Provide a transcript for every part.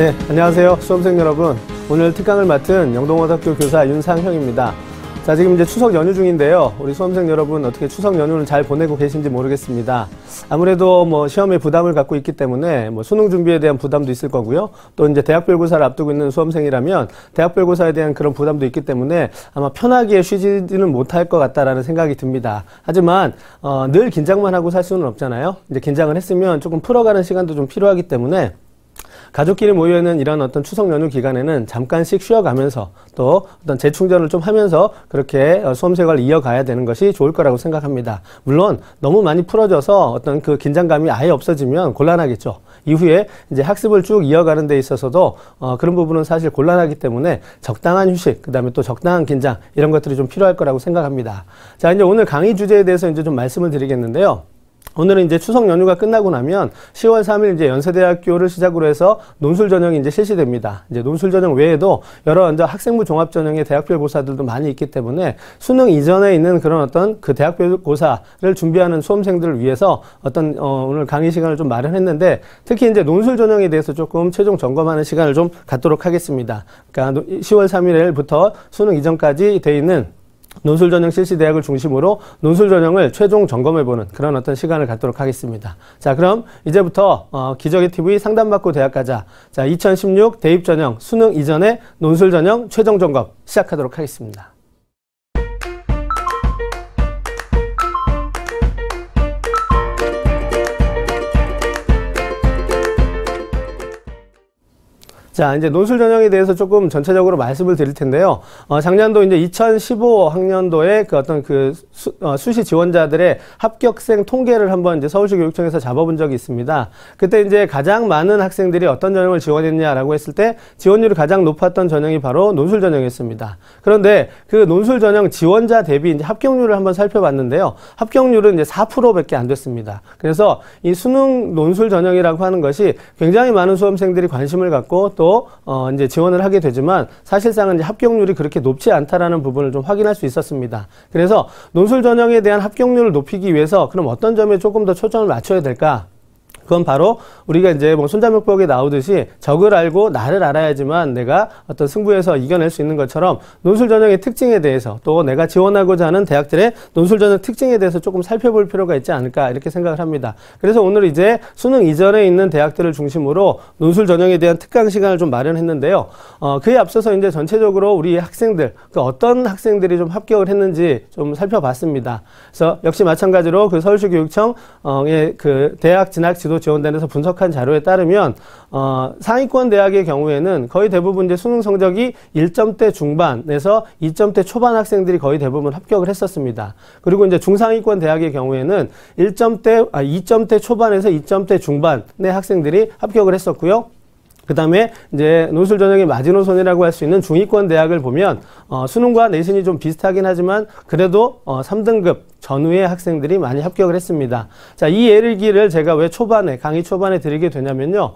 네, 안녕하세요. 수험생 여러분. 오늘 특강을 맡은 영동고등학교 교사 윤상형입니다. 자, 지금 이제 추석 연휴 중인데요. 우리 수험생 여러분 어떻게 추석 연휴는 잘 보내고 계신지 모르겠습니다. 아무래도 시험에 부담을 갖고 있기 때문에 수능 준비에 대한 부담도 있을 거고요. 또 이제 대학별고사를 앞두고 있는 수험생이라면 대학별고사에 대한 그런 부담도 있기 때문에 아마 편하게 쉬지는 못할 것 같다라는 생각이 듭니다. 하지만 늘 긴장만 하고 살 수는 없잖아요. 이제 긴장을 했으면 조금 풀어가는 시간도 좀 필요하기 때문에 가족끼리 모여있는 이런 어떤 추석 연휴 기간에는 잠깐씩 쉬어가면서 또 어떤 재충전을 좀 하면서 그렇게 수험생활을 이어가야 되는 것이 좋을 거라고 생각합니다. 물론 너무 많이 풀어져서 어떤 그 긴장감이 아예 없어지면 곤란하겠죠. 이후에 이제 학습을 쭉 이어가는 데 있어서도 그런 부분은 사실 곤란하기 때문에 적당한 휴식, 그 다음에 또 적당한 긴장 이런 것들이 좀 필요할 거라고 생각합니다. 자, 이제 오늘 강의 주제에 대해서 이제 좀 말씀을 드리겠는데요. 오늘은 이제 추석 연휴가 끝나고 나면 10월 3일 이제 연세대학교를 시작으로 해서 논술 전형이 이제 실시됩니다. 이제 논술 전형 외에도 여러 이제 학생부 종합 전형의 대학별 고사들도 많이 있기 때문에 수능 이전에 있는 그런 어떤 그 대학별 고사를 준비하는 수험생들을 위해서 어떤 오늘 강의 시간을 좀 마련했는데 특히 이제 논술 전형에 대해서 조금 최종 점검하는 시간을 좀 갖도록 하겠습니다. 그러니까 10월 3일부터 수능 이전까지 돼 있는 논술 전형 실시 대학을 중심으로 논술 전형을 최종 점검해보는 그런 어떤 시간을 갖도록 하겠습니다. 자, 그럼 이제부터 기적의 TV 상담받고 대학 가자. 자, 2016 대입 전형 수능 이전의 논술 전형 최종 점검 시작하도록 하겠습니다. 자, 이제 논술 전형에 대해서 조금 전체적으로 말씀을 드릴 텐데요. 작년도 이제 2015 학년도에 그 어떤 그 수시 지원자들의 합격생 통계를 한번 이제 서울시 교육청에서 잡아본 적이 있습니다. 그때 이제 가장 많은 학생들이 어떤 전형을 지원했냐라고 했을 때 지원율이 가장 높았던 전형이 바로 논술 전형이었습니다. 그런데 그 논술 전형 지원자 대비 이제 합격률을 한번 살펴봤는데요. 합격률은 이제 4%밖에 안 됐습니다. 그래서 이 수능 논술 전형이라고 하는 것이 굉장히 많은 수험생들이 관심을 갖고 또 이제 지원을 하게 되지만 사실상은 이제 합격률이 그렇게 높지 않다라는 부분을 좀 확인할 수 있었습니다. 그래서 논술 전형에 대한 합격률을 높이기 위해서 그럼 어떤 점에 조금 더 초점을 맞춰야 될까? 그건 바로 우리가 이제 손자병법에 나오듯이 적을 알고 나를 알아야지만 내가 어떤 승부에서 이겨낼 수 있는 것처럼 논술 전형의 특징에 대해서 또 내가 지원하고자 하는 대학들의 논술 전형 특징에 대해서 조금 살펴볼 필요가 있지 않을까 이렇게 생각을 합니다. 그래서 오늘 이제 수능 이전에 있는 대학들을 중심으로 논술 전형에 대한 특강 시간을 좀 마련했는데요. 그에 앞서서 이제 전체적으로 우리 학생들, 어떤 학생들이 좀 합격을 했는지 좀 살펴봤습니다. 그래서 역시 마찬가지로 그 서울시 교육청의 그 대학 진학 지도 지원단에서 분석한 자료에 따르면 상위권 대학의 경우에는 거의 대부분 이제 수능 성적이 1점대 중반에서 2점대 초반 학생들이 거의 대부분 합격을 했었습니다. 그리고 이제 중상위권 대학의 경우에는 2점대 초반에서 2점대 중반의 학생들이 합격을 했었고요. 그 다음에 이제 논술 전형의 마지노선이라고 할 수 있는 중위권 대학을 보면 수능과 내신이 좀 비슷하긴 하지만 그래도 3등급 전후의 학생들이 많이 합격을 했습니다. 자, 이 예를 제가 왜 강의 초반에 드리게 되냐면요.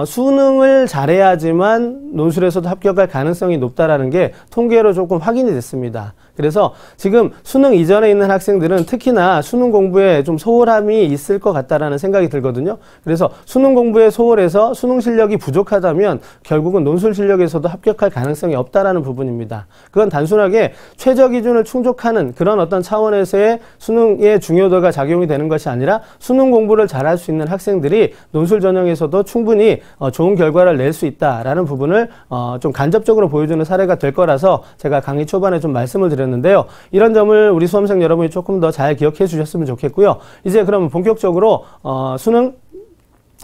수능을 잘해야지만 논술에서도 합격할 가능성이 높다라는 게 통계로 조금 확인이 됐습니다. 그래서 지금 수능 이전에 있는 학생들은 특히나 수능 공부에 좀 소홀함이 있을 것 같다라는 생각이 들거든요. 그래서 수능 공부에 소홀해서 수능 실력이 부족하다면 결국은 논술 실력에서도 합격할 가능성이 없다라는 부분입니다. 그건 단순하게 최저 기준을 충족하는 그런 어떤 차원에서의 수능의 중요도가 작용이 되는 것이 아니라 수능 공부를 잘할 수 있는 학생들이 논술 전형에서도 충분히 좋은 결과를 낼 수 있다라는 부분을 좀 간접적으로 보여주는 사례가 될 거라서 제가 강의 초반에 좀 말씀을 드렸는데요. 이런 점을 우리 수험생 여러분이 조금 더 잘 기억해 주셨으면 좋겠고요. 이제 그러면 본격적으로 수능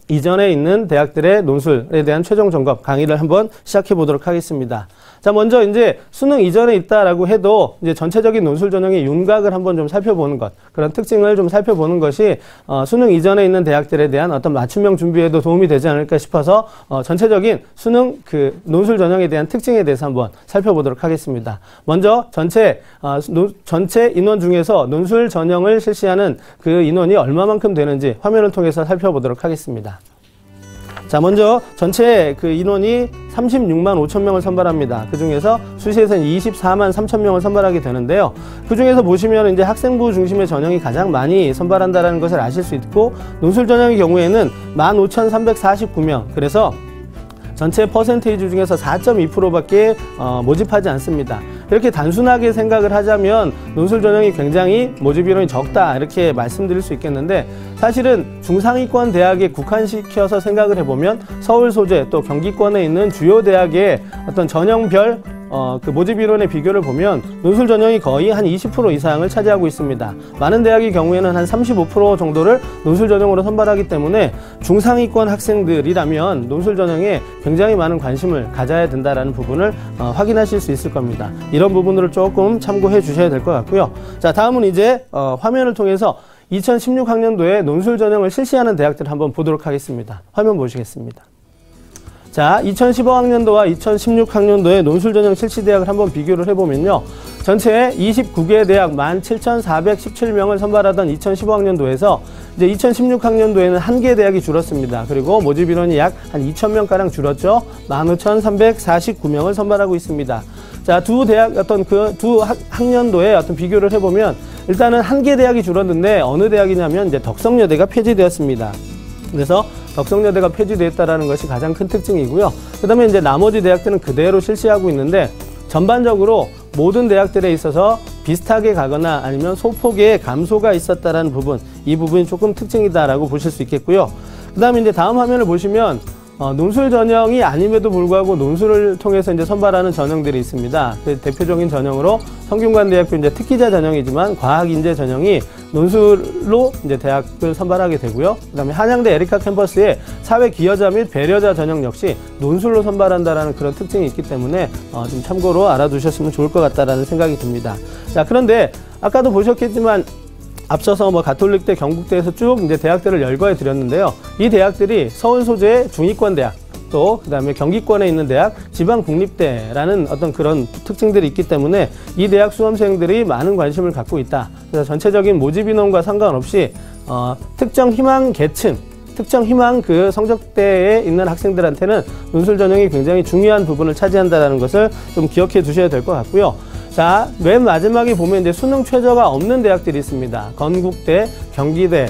이전에 있는 대학들의 논술에 대한 최종 점검 강의를 한번 시작해 보도록 하겠습니다. 자, 먼저 이제 수능 이전에 있다라고 해도 이제 전체적인 논술 전형의 윤곽을 한번 좀 살펴보는 것, 그런 특징을 좀 살펴보는 것이 수능 이전에 있는 대학들에 대한 어떤 맞춤형 준비에도 도움이 되지 않을까 싶어서 전체적인 수능 그 논술 전형에 대한 특징에 대해서 한번 살펴보도록 하겠습니다. 먼저 전체 인원 중에서 논술 전형을 실시하는 그 인원이 얼마만큼 되는지 화면을 통해서 살펴보도록 하겠습니다. 자, 먼저 전체 그 인원이 36만 5천 명을 선발합니다. 그 중에서 수시에서는 24만 3천 명을 선발하게 되는데요. 그 중에서 보시면 이제 학생부 중심의 전형이 가장 많이 선발한다는 것을 아실 수 있고, 논술 전형의 경우에는 15,349명. 그래서 전체 퍼센테이지 중에서 4.2%밖에 모집하지 않습니다. 이렇게 단순하게 생각을 하자면 논술 전형이 굉장히 모집 인원이 적다 이렇게 말씀드릴 수 있겠는데, 사실은 중상위권 대학에 국한시켜서 생각을 해보면 서울 소재 또 경기권에 있는 주요 대학의 어떤 전형별 그 모집 인원의 비교를 보면 논술 전형이 거의 한 20% 이상을 차지하고 있습니다. 많은 대학의 경우에는 한 35% 정도를 논술 전형으로 선발하기 때문에 중상위권 학생들이라면 논술 전형에 굉장히 많은 관심을 가져야 된다는 부분을 확인하실 수 있을 겁니다. 이런 부분들을 조금 참고해 주셔야 될 것 같고요. 자, 다음은 이제 화면을 통해서 2016학년도에 논술 전형을 실시하는 대학들을 한번 보도록 하겠습니다. 화면 보시겠습니다. 자, 2015학년도와 2016학년도의 논술 전형 실시 대학을 한번 비교를 해보면요. 전체 29개 대학 17,417명을 선발하던 2015학년도에서 이제 2016학년도에는 1개 대학이 줄었습니다. 그리고 모집 인원이 약 한 2,000명가량 줄었죠. 15,349명을 선발하고 있습니다. 자, 두 대학 두 학년도의 비교를 해보면 일단은 1개 대학이 줄었는데 어느 대학이냐면 이제 덕성여대가 폐지되었습니다. 그래서 덕성여대가 폐지됐다라는 것이 가장 큰 특징이고요. 그 다음에 이제 나머지 대학들은 그대로 실시하고 있는데, 전반적으로 모든 대학들에 있어서 비슷하게 가거나 아니면 소폭의 감소가 있었다라는 부분, 이 부분이 조금 특징이다라고 보실 수 있겠고요. 그 다음에 이제 다음 화면을 보시면 논술 전형이 아님에도 불구하고 논술을 통해서 이제 선발하는 전형들이 있습니다. 그 대표적인 전형으로 성균관대학교 이제 특기자 전형이지만 과학인재 전형이 논술로 이제 대학을 선발하게 되고요. 그다음에 한양대 에리카 캠퍼스의 사회 기여자 및 배려자 전형 역시 논술로 선발한다라는 그런 특징이 있기 때문에 좀 참고로 알아두셨으면 좋을 것 같다라는 생각이 듭니다. 자, 그런데 아까도 보셨겠지만 앞서서 가톨릭대, 경북대에서 쭉 이제 대학들을 열거해 드렸는데요. 이 대학들이 서울 소재의 중위권 대학, 또 그다음에 경기권에 있는 대학, 지방 국립대라는 어떤 그런 특징들이 있기 때문에 이 대학 수험생들이 많은 관심을 갖고 있다. 그래서 전체적인 모집 인원과 상관없이 특정 희망 계층, 특정 희망 그 성적대에 있는 학생들한테는 논술 전형이 굉장히 중요한 부분을 차지한다는 것을 좀 기억해 두셔야 될 것 같고요. 자, 맨 마지막에 보면 이제 수능 최저가 없는 대학들이 있습니다. 건국대, 경기대,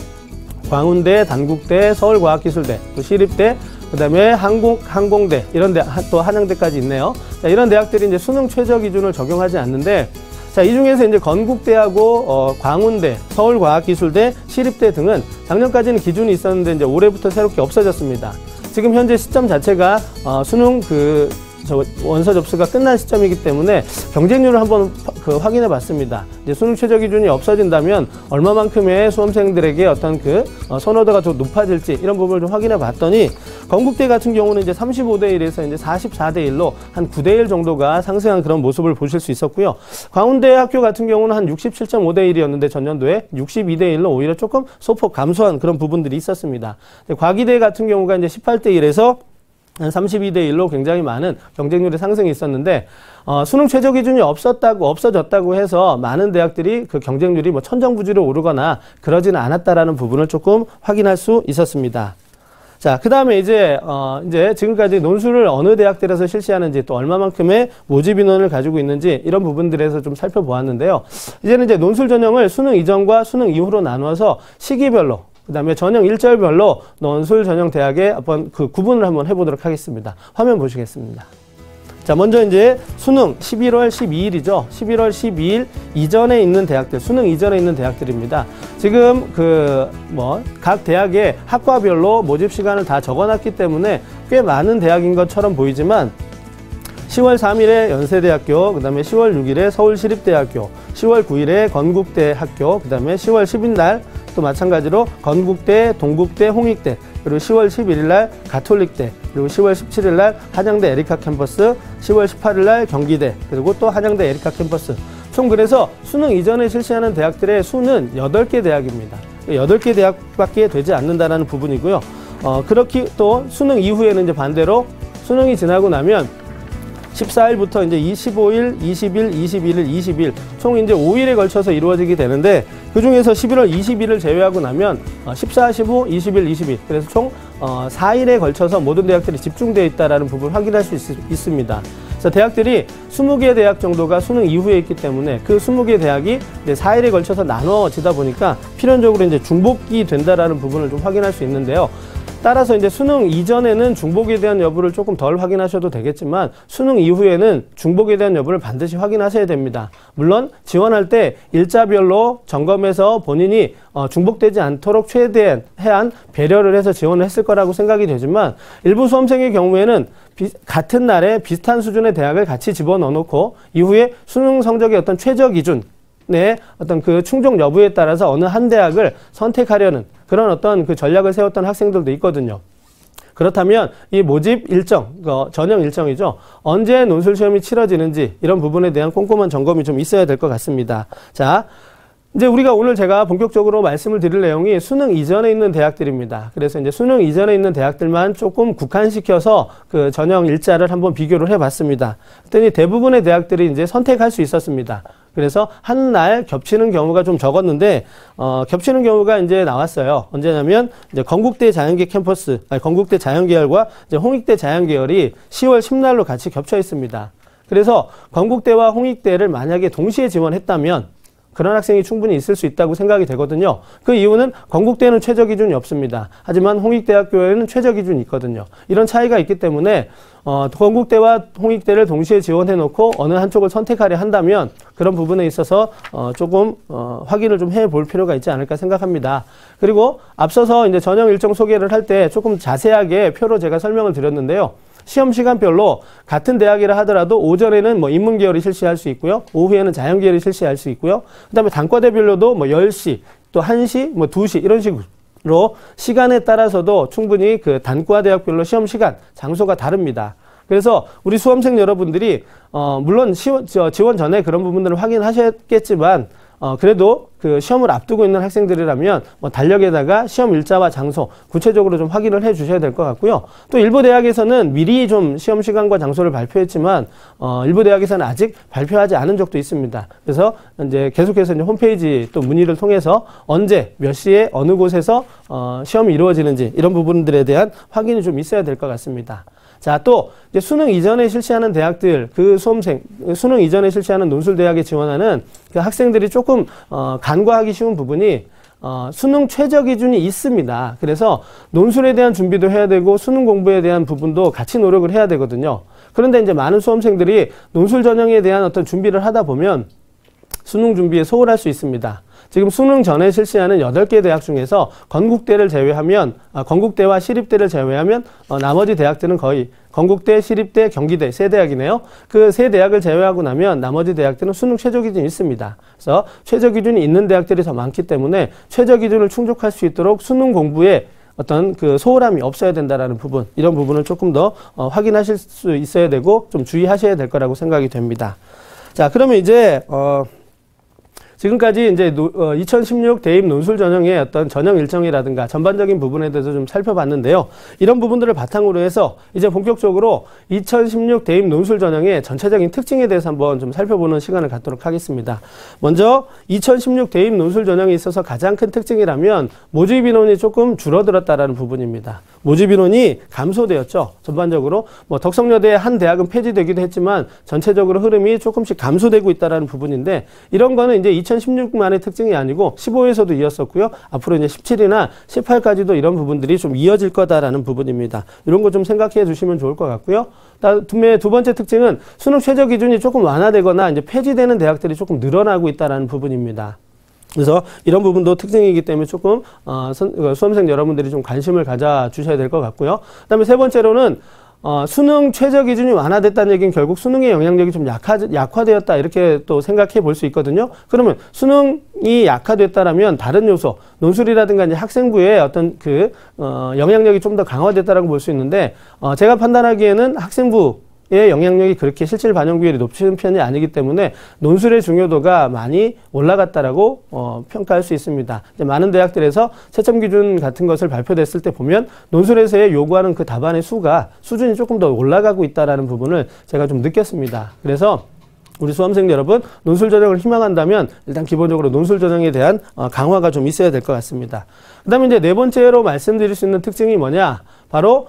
광운대, 단국대, 서울과학기술대, 또 시립대, 그 다음에 항공대, 이런 대, 또 한양대까지 있네요. 자, 이런 대학들이 이제 수능 최저 기준을 적용하지 않는데, 자, 이 중에서 이제 건국대하고 광운대, 서울과학기술대, 시립대 등은 작년까지는 기준이 있었는데 이제 올해부터 새롭게 없어졌습니다. 지금 현재 시점 자체가 수능 원서 접수가 끝난 시점이기 때문에 경쟁률을 한번 확인해 봤습니다. 이제 수능 최저 기준이 없어진다면 얼마만큼의 수험생들에게 어떤 선호도가 더 높아질지 이런 부분을 좀 확인해 봤더니, 건국대 같은 경우는 이제 35대 1에서 이제 44대 1로 한 9대 1 정도가 상승한 그런 모습을 보실 수 있었고요. 광운대 학교 같은 경우는 한 67.5대 1이었는데 전년도에 62대 1로 오히려 조금 소폭 감소한 그런 부분들이 있었습니다. 과기대 같은 경우가 이제 18대 1에서 한 32대 1로 굉장히 많은 경쟁률의 상승이 있었는데, 수능 최저 기준이 없어졌다고 해서 많은 대학들이 그 경쟁률이 천정부지로 오르거나 그러지는 않았다라는 부분을 조금 확인할 수 있었습니다. 자, 그 다음에 이제 지금까지 논술을 어느 대학들에서 실시하는지, 또 얼마만큼의 모집 인원을 가지고 있는지 이런 부분들에서 좀 살펴보았는데요. 이제는 이제 논술 전형을 수능 이전과 수능 이후로 나누어서 시기별로, 그 다음에 전형 일절별로 논술 전형 대학의 한번 구분을 한번 해보도록 하겠습니다. 화면 보시겠습니다. 자, 먼저 이제 수능 11월 12일이죠. 11월 12일 이전에 있는 대학들, 수능 이전에 있는 대학들입니다. 지금 각 대학의 학과별로 모집 시간을 다 적어놨기 때문에 꽤 많은 대학인 것처럼 보이지만, 10월 3일에 연세대학교, 그 다음에 10월 6일에 서울시립대학교, 10월 9일에 건국대학교, 그 다음에 10월 10일 날 또 마찬가지로 건국대, 동국대, 홍익대, 그리고 10월 11일 날 가톨릭대, 그리고 10월 17일 날 한양대 에리카 캠퍼스, 10월 18일 날 경기대, 그리고 또 한양대 에리카 캠퍼스. 총 그래서 수능 이전에 실시하는 대학들의 수는 8개 대학입니다. 8개 대학밖에 되지 않는다는 부분이고요. 그렇게 또 수능 이후에는 이제 반대로 수능이 지나고 나면 14일부터 이제 25일, 20일, 21일, 20일 총 이제 5일에 걸쳐서 이루어지게 되는데, 그 중에서 11월 20일을 제외하고 나면 14, 15, 20일, 20일, 그래서 총 4일에 걸쳐서 모든 대학들이 집중되어 있다는 부분을 확인할 수 있습니다. 그래서 대학들이 20개 대학 정도가 수능 이후에 있기 때문에 그 20개 대학이 이제 4일에 걸쳐서 나눠지다 보니까 필연적으로 이제 중복이 된다라는 부분을 좀 확인할 수 있는데요. 따라서 이제 수능 이전에는 중복에 대한 여부를 조금 덜 확인하셔도 되겠지만 수능 이후에는 중복에 대한 여부를 반드시 확인하셔야 됩니다. 물론 지원할 때 일자별로 점검해서 본인이 중복되지 않도록 최대한 배려를 해서 지원을 했을 거라고 생각이 되지만 일부 수험생의 경우에는 같은 날에 비슷한 수준의 대학을 같이 집어넣어 놓고 이후에 수능 성적의 어떤 최저 기준 내 어떤 그 충족 여부에 따라서 어느 한 대학을 선택하려는 그런 어떤 그 전략을 세웠던 학생들도 있거든요. 그렇다면 이 모집 일정, 전형 일정이죠. 언제 논술 시험이 치러지는지 이런 부분에 대한 꼼꼼한 점검이 좀 있어야 될 것 같습니다. 자, 이제 우리가 오늘 제가 본격적으로 말씀을 드릴 내용이 수능 이전에 있는 대학들입니다. 그래서 이제 수능 이전에 있는 대학들만 조금 국한시켜서 그 전형 일자를 한번 비교를 해봤습니다. 그랬더니 대부분의 대학들이 이제 선택할 수 있었습니다. 그래서 한 날 겹치는 경우가 좀 적었는데, 겹치는 경우가 이제 나왔어요. 언제냐면, 이제 건국대 자연계 캠퍼스, 건국대 자연계열과 이제 홍익대 자연계열이 10월 10날로 같이 겹쳐 있습니다. 그래서 건국대와 홍익대를 만약에 동시에 지원했다면, 그런 학생이 충분히 있을 수 있다고 생각이 되거든요. 그 이유는 건국대는 최저 기준이 없습니다. 하지만 홍익대학교에는 최저 기준이 있거든요. 이런 차이가 있기 때문에 건국대와 홍익대를 동시에 지원해놓고 어느 한쪽을 선택하려 한다면 그런 부분에 있어서 조금 확인을 좀 해볼 필요가 있지 않을까 생각합니다. 그리고 앞서서 이제 전형 일정 소개를 할 때 조금 자세하게 표로 제가 설명을 드렸는데요. 시험 시간별로 같은 대학이라 하더라도 오전에는 뭐 인문계열이 실시할 수 있고요. 오후에는 자연계열이 실시할 수 있고요. 그 다음에 단과대별로도 뭐 10시, 또 1시, 뭐 2시 이런 식으로 시간에 따라서도 충분히 그 단과대학별로 시험 시간, 장소가 다릅니다. 그래서 우리 수험생 여러분들이 물론 지원 전에 그런 부분들을 확인하셨겠지만 그래도 그 시험을 앞두고 있는 학생들이라면 뭐 달력에다가 시험 일자와 장소 구체적으로 좀 확인을 해 주셔야 될 것 같고요. 또 일부 대학에서는 미리 좀 시험 시간과 장소를 발표했지만 일부 대학에서는 아직 발표하지 않은 적도 있습니다. 그래서 이제 계속해서 이제 홈페이지 또 문의를 통해서 언제 몇 시에 어느 곳에서 시험이 이루어지는지 이런 부분들에 대한 확인이 좀 있어야 될 것 같습니다. 자, 또 이제 수능 이전에 실시하는 대학들, 그 수험생, 수능 이전에 실시하는 논술대학에 지원하는 그 학생들이 조금 간과하기 쉬운 부분이 수능 최저 기준이 있습니다. 그래서 논술에 대한 준비도 해야 되고 수능 공부에 대한 부분도 같이 노력을 해야 되거든요. 그런데 이제 많은 수험생들이 논술 전형에 대한 어떤 준비를 하다 보면 수능 준비에 소홀할 수 있습니다. 지금 수능 전에 실시하는 8개 대학 중에서 건국대를 제외하면, 건국대와 시립대를 제외하면 나머지 대학들은 거의 건국대, 시립대, 경기대 세 대학이네요. 그 세 대학을 제외하고 나면 나머지 대학들은 수능 최저 기준이 있습니다. 그래서 최저 기준이 있는 대학들이 더 많기 때문에 최저 기준을 충족할 수 있도록 수능 공부에 어떤 그 소홀함이 없어야 된다라는 부분, 이런 부분을 조금 더 확인하실 수 있어야 되고 좀 주의하셔야 될 거라고 생각이 됩니다. 자, 그러면 이제 지금까지 이제 2016 대입 논술 전형의 어떤 전형 일정이라든가 전반적인 부분에 대해서 좀 살펴봤는데요. 이런 부분들을 바탕으로 해서 이제 본격적으로 2016 대입 논술 전형의 전체적인 특징에 대해서 한번 좀 살펴보는 시간을 갖도록 하겠습니다. 먼저 2016 대입 논술 전형에 있어서 가장 큰 특징이라면 모집 인원이 조금 줄어들었다라는 부분입니다. 모집 인원이 감소되었죠. 전반적으로 뭐 덕성여대의 한 대학은 폐지되기도 했지만 전체적으로 흐름이 조금씩 감소되고 있다라는 부분인데 이런 거는 이제 2016만의 특징이 아니고 15에서도 이었었고요. 앞으로 이제 17이나 18까지도 이런 부분들이 좀 이어질 거다라는 부분입니다. 이런 거 좀 생각해 주시면 좋을 것 같고요. 두 번째 특징은 수능 최저 기준이 조금 완화되거나 이제 폐지되는 대학들이 조금 늘어나고 있다라는 부분입니다. 그래서 이런 부분도 특징이기 때문에 조금 수험생 여러분들이 좀 관심을 가져주셔야 될 것 같고요. 그다음에 세 번째로는 수능 최저 기준이 완화됐다는 얘기는 결국 수능의 영향력이 좀 약화되었다 이렇게 또 생각해 볼 수 있거든요. 그러면 수능이 약화됐다라면 다른 요소, 논술이라든가 이제 학생부의 어떤 그 영향력이 좀 더 강화됐다라고 볼 수 있는데 제가 판단하기에는 학생부의 영향력이 그렇게 실질 반영 비율이 높은 편이 아니기 때문에 논술의 중요도가 많이 올라갔다라고 평가할 수 있습니다. 이제 많은 대학들에서 채점 기준 같은 것을 발표됐을 때 보면 논술에서의 요구하는 그 답안의 수준이 조금 더 올라가고 있다라는 부분을 제가 좀 느꼈습니다. 그래서 우리 수험생 여러분, 논술 전형을 희망한다면 일단 기본적으로 논술 전형에 대한 강화가 좀 있어야 될 것 같습니다. 그 다음에 이제 네 번째로 말씀드릴 수 있는 특징이 뭐냐? 바로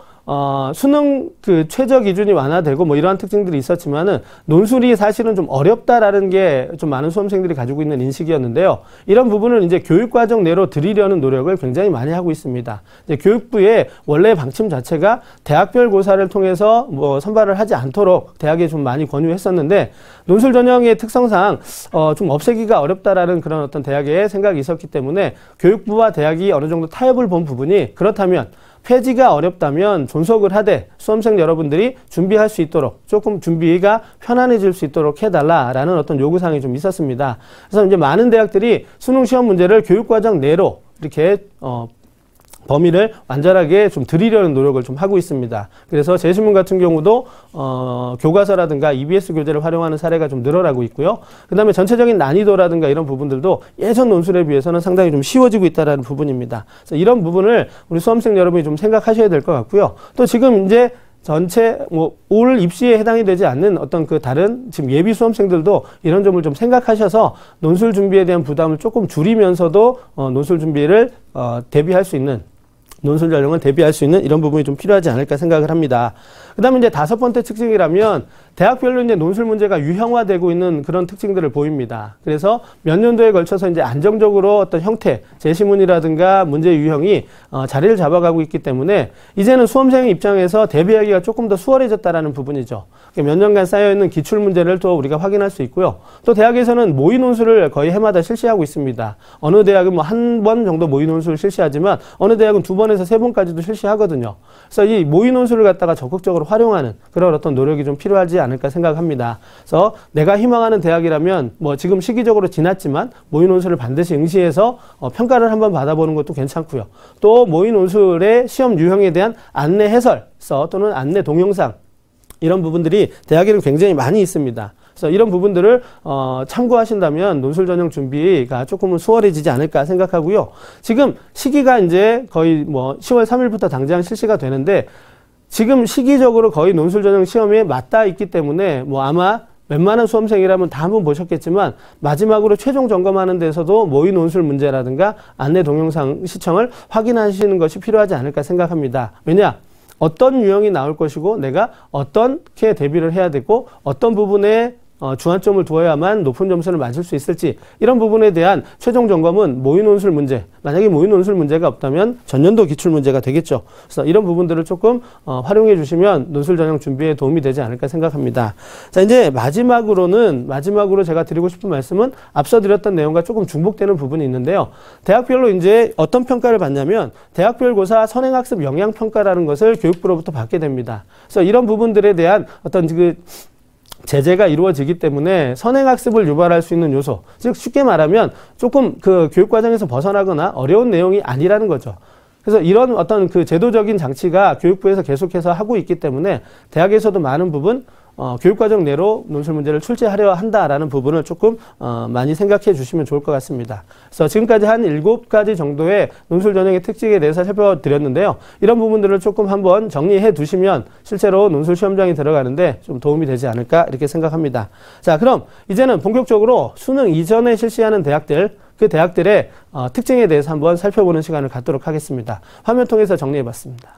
수능 그 최저 기준이 완화되고 뭐 이러한 특징들이 있었지만은 논술이 사실은 좀 어렵다라는 게 좀 많은 수험생들이 가지고 있는 인식이었는데요. 이런 부분을 이제 교육과정 내로 들이려는 노력을 굉장히 많이 하고 있습니다. 이제 교육부의 원래 방침 자체가 대학별 고사를 통해서 뭐 선발을 하지 않도록 대학에 좀 많이 권유했었는데 논술 전형의 특성상 좀 없애기가 어렵다라는 그런 어떤 대학의 생각이 있었기 때문에 교육부와 대학이 어느 정도 타협을 본 부분이 그렇다면 폐지가 어렵다면 존속을 하되 수험생 여러분들이 준비할 수 있도록 조금 준비가 편안해질 수 있도록 해달라라는 어떤 요구사항이 좀 있었습니다. 그래서 이제 많은 대학들이 수능 시험 문제를 교육과정 내로 이렇게 범위를 완전하게 좀 드리려는 노력을 좀 하고 있습니다. 그래서 제시문 같은 경우도 교과서라든가 EBS 교재를 활용하는 사례가 좀 늘어나고 있고요. 그 다음에 전체적인 난이도라든가 이런 부분들도 예전 논술에 비해서는 상당히 좀 쉬워지고 있다는 부분입니다. 그래서 이런 부분을 우리 수험생 여러분이 좀 생각하셔야 될 것 같고요. 또 지금 이제 전체 올 입시에 해당이 되지 않는 어떤 그 다른 지금 예비 수험생들도 이런 점을 좀 생각하셔서 논술 준비에 대한 부담을 조금 줄이면서도 논술 준비를 대비할 수 있는 논술 전형을 대비할 수 있는 이런 부분이 좀 필요하지 않을까 생각을 합니다. 그 다음에 이제 5번째 특징이라면 대학별로 이제 논술 문제가 유형화되고 있는 그런 특징들을 보입니다. 그래서 몇 년도에 걸쳐서 이제 안정적으로 어떤 형태, 제시문이라든가 문제 유형이 자리를 잡아가고 있기 때문에 이제는 수험생 입장에서 대비하기가 조금 더 수월해졌다라는 부분이죠. 몇 년간 쌓여있는 기출문제를 또 우리가 확인할 수 있고요. 또 대학에서는 모의 논술을 거의 해마다 실시하고 있습니다. 어느 대학은 뭐 한 번 정도 모의 논술을 실시하지만 어느 대학은 2번에서 3번까지도 실시하거든요. 그래서 이 모의 논술을 갖다가 적극적으로 활용하는 그런 어떤 노력이 좀 필요하지 않을까 생각합니다. 그래서 내가 희망하는 대학이라면 뭐 지금 시기적으로 지났지만 모의 논술을 반드시 응시해서 평가를 한번 받아보는 것도 괜찮고요. 또 모의 논술의 시험 유형에 대한 안내 해설서 또는 안내 동영상 이런 부분들이 대학에는 굉장히 많이 있습니다. 그래서 이런 부분들을 참고하신다면 논술 전형 준비가 조금은 수월해지지 않을까 생각하고요. 지금 시기가 이제 거의 뭐 10월 3일부터 당장 실시가 되는데 지금 시기적으로 거의 논술 전형 시험에 맞닿아 있기 때문에 뭐 아마 웬만한 수험생이라면 다 한번 보셨겠지만 마지막으로 최종 점검하는 데서도 모의 논술 문제라든가 안내 동영상 시청을 확인하시는 것이 필요하지 않을까 생각합니다. 왜냐? 어떤 유형이 나올 것이고 내가 어떻게 대비를 해야 되고 어떤 부분에 주안점을 두어야만 높은 점수를 맞을 수 있을지 이런 부분에 대한 최종 점검은 모의 논술 문제, 만약에 모의 논술 문제가 없다면 전년도 기출 문제가 되겠죠. 그래서 이런 부분들을 조금 활용해 주시면 논술 전형 준비에 도움이 되지 않을까 생각합니다. 자, 이제 마지막으로 제가 드리고 싶은 말씀은 앞서 드렸던 내용과 조금 중복되는 부분이 있는데요. 대학별로 이제 어떤 평가를 받냐면 대학별 고사 선행학습 영향평가라는 것을 교육부로부터 받게 됩니다. 그래서 이런 부분들에 대한 어떤 제재가 이루어지기 때문에 선행학습을 유발할 수 있는 요소, 즉 쉽게 말하면 조금 그 교육과정에서 벗어나거나 어려운 내용이 아니라는 거죠. 그래서 이런 어떤 그 제도적인 장치가 교육부에서 계속해서 하고 있기 때문에 대학에서도 많은 부분 교육과정 내로 논술 문제를 출제하려 한다라는 부분을 조금 많이 생각해 주시면 좋을 것 같습니다. 그래서 지금까지 한 7가지 정도의 논술 전형의 특징에 대해서 살펴드렸는데요. 이런 부분들을 조금 한번 정리해 두시면 실제로 논술 시험장에 들어가는데 좀 도움이 되지 않을까 이렇게 생각합니다. 자, 그럼 이제는 본격적으로 수능 이전에 실시하는 대학들, 그 대학들의 특징에 대해서 한번 살펴보는 시간을 갖도록 하겠습니다. 화면 통해서 정리해 봤습니다.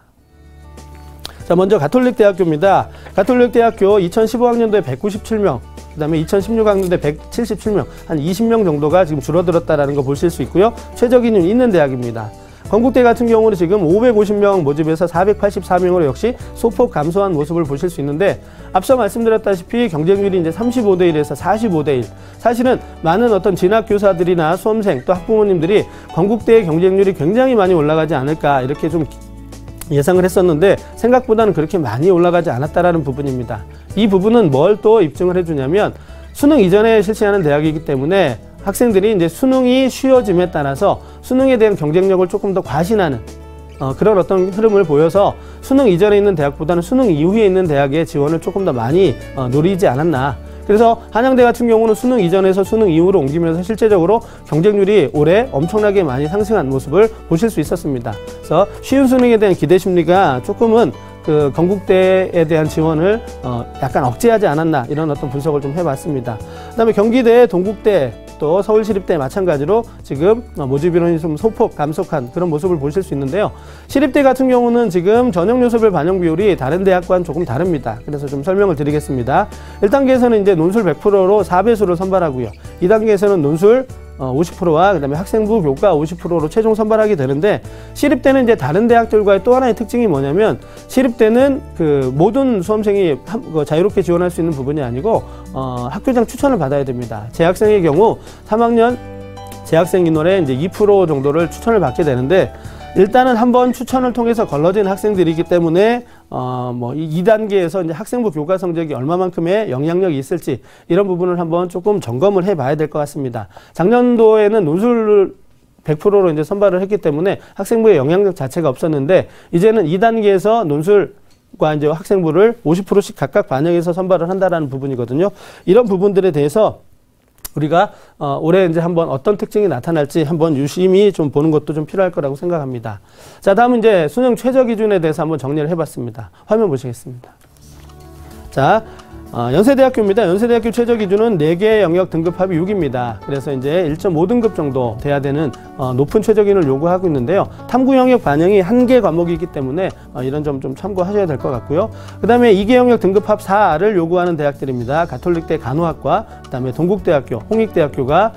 자, 먼저 가톨릭대학교입니다. 가톨릭대학교 2015학년도에 197명, 그 다음에 2016학년도에 177명, 한 20명 정도가 지금 줄어들었다는 거 보실 수 있고요. 최저 기준이 있는 대학입니다. 건국대 같은 경우는 지금 550명 모집에서 484명으로 역시 소폭 감소한 모습을 보실 수 있는데 앞서 말씀드렸다시피 경쟁률이 이제 35대 1에서 45대 1. 사실은 많은 어떤 진학교사들이나 수험생 또 학부모님들이 건국대의 경쟁률이 굉장히 많이 올라가지 않을까 이렇게 좀 예상을 했었는데 생각보다는 그렇게 많이 올라가지 않았다라는 부분입니다. 이 부분은 뭘 또 입증을 해주냐면 수능 이전에 실시하는 대학이기 때문에 학생들이 이제 수능이 쉬워짐에 따라서 수능에 대한 경쟁력을 조금 더 과신하는 그런 어떤 흐름을 보여서 수능 이전에 있는 대학보다는 수능 이후에 있는 대학의 지원을 조금 더 많이 노리지 않았나. 그래서 한양대 같은 경우는 수능 이전에서 수능 이후로 옮기면서 실제적으로 경쟁률이 올해 엄청나게 많이 상승한 모습을 보실 수 있었습니다. 그래서 쉬운 수능에 대한 기대 심리가 조금은 그 건국대에 대한 지원을 약간 억제하지 않았나 이런 어떤 분석을 좀 해봤습니다. 그다음에 경기대, 동국대, 또 서울시립대 마찬가지로 지금 모집 인원이 좀 소폭 감속한 그런 모습을 보실 수 있는데요. 시립대 같은 경우는 지금 전형 요소별 반영 비율이 다른 대학과는 조금 다릅니다. 그래서 좀 설명을 드리겠습니다. 1단계에서는 이제 논술 100%로 4배수를 선발하고요. 2단계에서는 논술 50%와 그다음에 학생부 교과 50%로 최종 선발하게 되는데, 시립대는 이제 다른 대학들과의 또 하나의 특징이 뭐냐면, 시립대는 그 모든 수험생이 자유롭게 지원할 수 있는 부분이 아니고 학교장 추천을 받아야 됩니다. 재학생의 경우 3학년 재학생 인원의 이제 2% 정도를 추천을 받게 되는데, 일단은 한번 추천을 통해서 걸러진 학생들이기 때문에 뭐 2단계에서 이제 학생부 교과 성적이 얼마만큼의 영향력이 있을지 이런 부분을 한번 조금 점검을 해봐야 될 것 같습니다. 작년도에는 논술을 100%로 이제 선발을 했기 때문에 학생부의 영향력 자체가 없었는데, 이제는 2단계에서 논술과 이제 학생부를 50%씩 각각 반영해서 선발을 한다라는 부분이거든요. 이런 부분들에 대해서 우리가 올해 이제 한번 어떤 특징이 나타날지 한번 유심히 좀 보는 것도 좀 필요할 거라고 생각합니다. 자, 다음은 이제 수능 최저 기준에 대해서 한번 정리를 해봤습니다. 화면 보시겠습니다. 자, 연세대학교입니다. 연세대학교 최저 기준은 4개 영역 등급합이 6입니다. 그래서 이제 1.5등급 정도 돼야 되는 높은 최저 기준을 요구하고 있는데요. 탐구 영역 반영이 1개 과목이기 때문에 이런 점 좀 참고하셔야 될 것 같고요. 그 다음에 2개 영역 등급합 4를 요구하는 대학들입니다. 가톨릭대 간호학과, 그 다음에 동국대학교, 홍익대학교가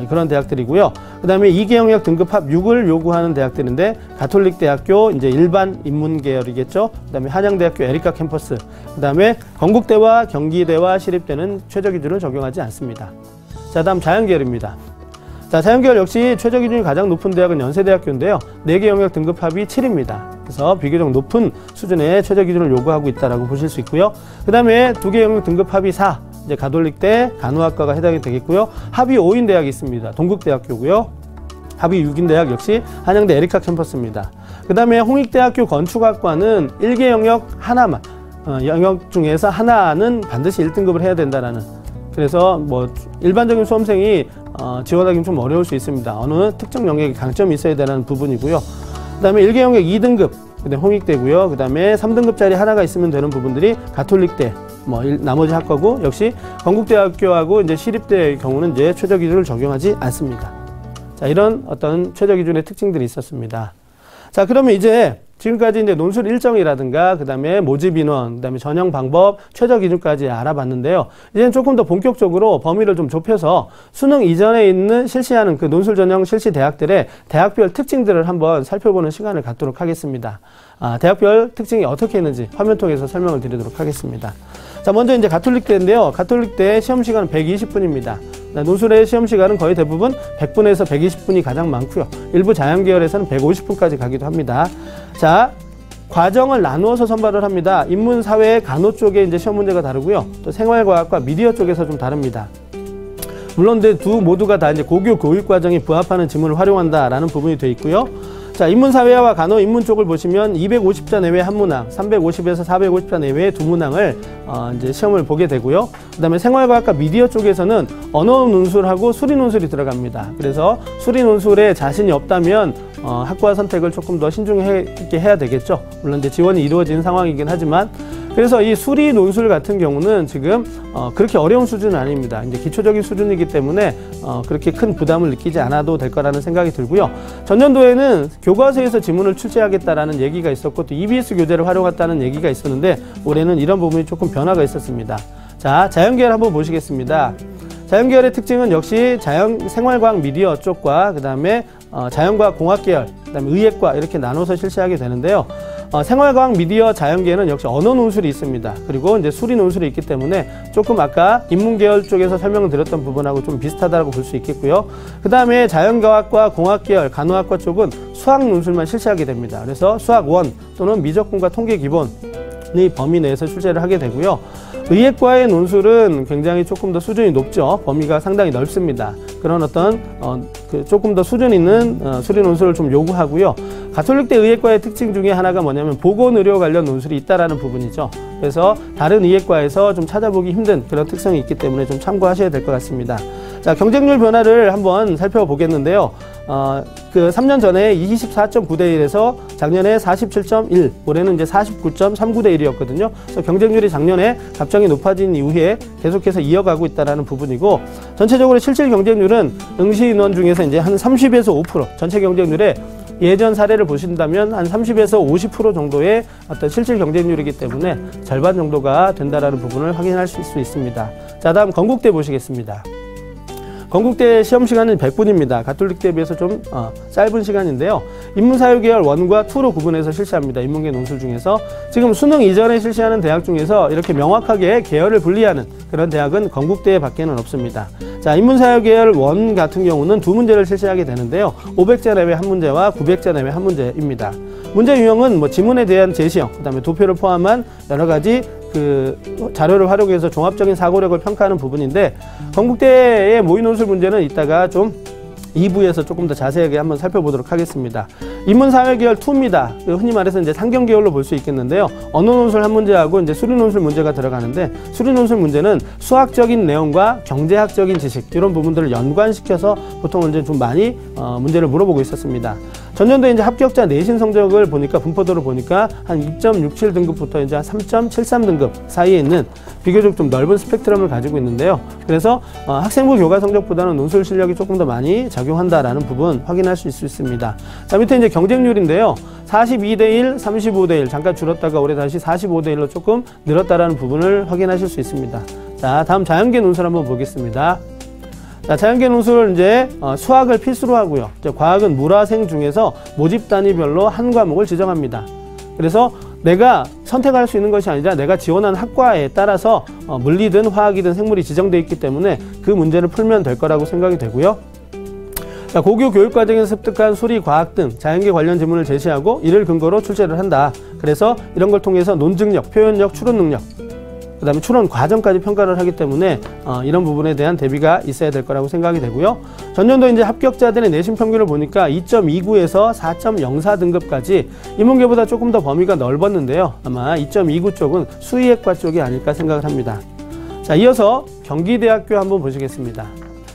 그런 대학들이고요. 그 다음에 2개 영역 등급합 6을 요구하는 대학들인데, 가톨릭대학교 이제 일반 인문 계열이겠죠. 그 다음에 한양대학교 에리카 캠퍼스, 그 다음에 건국대와 경기대와 시립대는 최저 기준을 적용하지 않습니다. 자, 다음 자연계열입니다. 자, 자연계열 역시 최저 기준이 가장 높은 대학은 연세대학교인데요. 4개 영역 등급합이 7입니다. 그래서 비교적 높은 수준의 최저 기준을 요구하고 있다라고 보실 수 있고요. 그 다음에 2개 영역 등급합이 4. 이제 가톨릭대 간호학과가 해당이 되겠고요. 합이 5인 대학이 있습니다. 동국대학교고요. 합이 6인 대학 역시 한양대 에리카 캠퍼스입니다. 그 다음에 홍익대학교 건축학과는 1개 영역 하나만, 영역 중에서 하나는 반드시 1등급을 해야 된다라는, 그래서 뭐 일반적인 수험생이 지원하기는 좀 어려울 수 있습니다. 어느 특정 영역에 강점이 있어야 되는 부분이고요. 그 다음에 1개 영역 2등급, 그다음에 홍익대고요. 그 다음에 3등급짜리 하나가 있으면 되는 부분들이 가톨릭대, 뭐 나머지 학과고, 역시 건국대학교하고 이제 시립대의 경우는 이제 최저 기준을 적용하지 않습니다. 자, 이런 어떤 최저 기준의 특징들이 있었습니다. 자, 그러면 이제 지금까지 이제 논술 일정이라든가, 그 다음에 모집 인원, 그 다음에 전형 방법, 최저 기준까지 알아봤는데요. 이제는 조금 더 본격적으로 범위를 좀 좁혀서 수능 이전에 있는 실시하는 그 논술 전형 실시 대학들의 대학별 특징들을 한번 살펴보는 시간을 갖도록 하겠습니다. 대학별 특징이 어떻게 있는지 화면 통해서 설명을 드리도록 하겠습니다. 자, 먼저 이제 가톨릭대인데요. 가톨릭대 시험 시간은 120분입니다. 논술의 시험 시간은 거의 대부분 100분에서 120분이 가장 많고요. 일부 자연계열에서는 150분까지 가기도 합니다. 자, 과정을 나누어서 선발을 합니다. 인문, 사회, 간호 쪽에 이제 시험 문제가 다르고요. 또 생활과학과 미디어 쪽에서 좀 다릅니다. 물론 두 모두가 다 이제 고교 교육 과정에 부합하는 지문을 활용한다라는 부분이 되어 있고요. 자, 인문사회와 간호 인문 쪽을 보시면 250자 내외 한 문항, 350에서 450자 내외의 두 문항을 이제 시험을 보게 되고요. 그 다음에 생활과학과 미디어 쪽에서는 언어 논술하고 수리 논술이 들어갑니다. 그래서 수리 논술에 자신이 없다면 학과 선택을 조금 더 신중하게 해야 되겠죠. 물론 이제 지원이 이루어진 상황이긴 하지만, 그래서 이 수리 논술 같은 경우는 지금 그렇게 어려운 수준은 아닙니다. 이제 기초적인 수준이기 때문에 그렇게 큰 부담을 느끼지 않아도 될 거라는 생각이 들고요. 전년도에는 교과서에서 지문을 출제하겠다라는 얘기가 있었고, 또 EBS 교재를 활용했다는 얘기가 있었는데, 올해는 이런 부분이 조금 변화가 있었습니다. 자, 자연계열 한번 보시겠습니다. 자연계열의 특징은 역시 생활과학 미디어 쪽과 그 다음에 자연과학 공학계열, 그 다음에 의예과 이렇게 나눠서 실시하게 되는데요. 생활과학 미디어 자연계는 역시 언어 논술이 있습니다. 그리고 이제 수리 논술이 있기 때문에 조금 아까 인문계열 쪽에서 설명을 드렸던 부분하고 좀 비슷하다고 볼 수 있겠고요. 그 다음에 자연과학과 공학계열, 간호학과 쪽은 수학 논술만 실시하게 됩니다. 그래서 수학 1 또는 미적분과 통계 기본의 범위 내에서 출제를 하게 되고요. 의예과의 논술은 굉장히 조금 더 수준이 높죠. 범위가 상당히 넓습니다. 그런 어떤 조금 더 수준 있는 수리 논술을 좀 요구하고요. 가톨릭대 의예과의 특징 중에 하나가 뭐냐면 보건의료 관련 논술이 있다라는 부분이죠. 그래서 다른 의예과에서 좀 찾아보기 힘든 그런 특성이 있기 때문에 좀 참고하셔야 될 것 같습니다. 자, 경쟁률 변화를 한번 살펴보겠는데요. 그 3년 전에 24.9대 1에서 작년에 47.1, 올해는 이제 49.39대 1이었거든요. 그래서 경쟁률이 작년에 갑자기 높아진 이후에 계속해서 이어가고 있다는 부분이고, 전체적으로 실질 경쟁률은 응시 인원 중에서 이제 한 30에서 5%, 전체 경쟁률의 예전 사례를 보신다면 한 30에서 50% 정도의 어떤 실질 경쟁률이기 때문에 절반 정도가 된다라는 부분을 확인하실 수 있습니다. 자, 다음 건국대 보시겠습니다. 건국대 시험 시간은 100분입니다. 가톨릭대에 비해서 좀 짧은 시간인데요. 인문사회계열 1과 2로 구분해서 실시합니다. 인문계 논술 중에서. 지금 수능 이전에 실시하는 대학 중에서 이렇게 명확하게 계열을 분리하는 그런 대학은 건국대 밖에는 없습니다. 자, 인문사회계열 1 같은 경우는 두 문제를 실시하게 되는데요. 500자 내외 한 문제와 900자 내외 한 문제입니다. 문제 유형은 뭐 지문에 대한 제시형, 그 다음에 도표를 포함한 여러 가지 그 자료를 활용해서 종합적인 사고력을 평가하는 부분인데, 건국대의 모의 논술 문제는 이따가 좀 2부에서 조금 더 자세하게 한번 살펴보도록 하겠습니다. 인문사회계열 2입니다. 흔히 말해서 이제 상경계열로 볼 수 있겠는데요. 언어 논술 한 문제하고 이제 수리 논술 문제가 들어가는데, 수리 논술 문제는 수학적인 내용과 경제학적인 지식, 이런 부분들을 연관시켜서 보통 이제 좀 많이 문제를 물어보고 있었습니다. 전년도에 이제 합격자 내신 성적을 보니까, 분포도를 보니까 한 2.67등급부터 이제 한 3.73등급 사이에 있는 비교적 좀 넓은 스펙트럼을 가지고 있는데요. 그래서 학생부 교과 성적보다는 논술 실력이 조금 더 많이 작용한다라는 부분 확인할 수 있습니다. 자, 밑에 이제 경쟁률인데요. 42대 1, 35대 1, 잠깐 줄었다가 올해 다시 45대 1로 조금 늘었다라는 부분을 확인하실 수 있습니다. 자, 다음 자연계 논술 한번 보겠습니다. 자, 자연계 논술 이제 수학을 필수로 하고요. 이제 과학은 물화생 중에서 모집 단위별로 한 과목을 지정합니다. 그래서 내가 선택할 수 있는 것이 아니라 내가 지원한 학과에 따라서 물리든 화학이든 생물이 지정되어 있기 때문에 그 문제를 풀면 될 거라고 생각이 되고요. 자, 고교 교육과정에서 습득한 수리, 과학 등 자연계 관련 지문을 제시하고 이를 근거로 출제를 한다. 그래서 이런 걸 통해서 논증력, 표현력, 추론 능력, 그 다음에 추론 과정까지 평가를 하기 때문에 이런 부분에 대한 대비가 있어야 될 거라고 생각이 되고요. 전년도 이제 합격자들의 내신 평균을 보니까 2.29에서 4.04 등급까지 인문계보다 조금 더 범위가 넓었는데요. 아마 2.29 쪽은 수의학과 쪽이 아닐까 생각을 합니다. 자, 이어서 경기대학교 한번 보시겠습니다.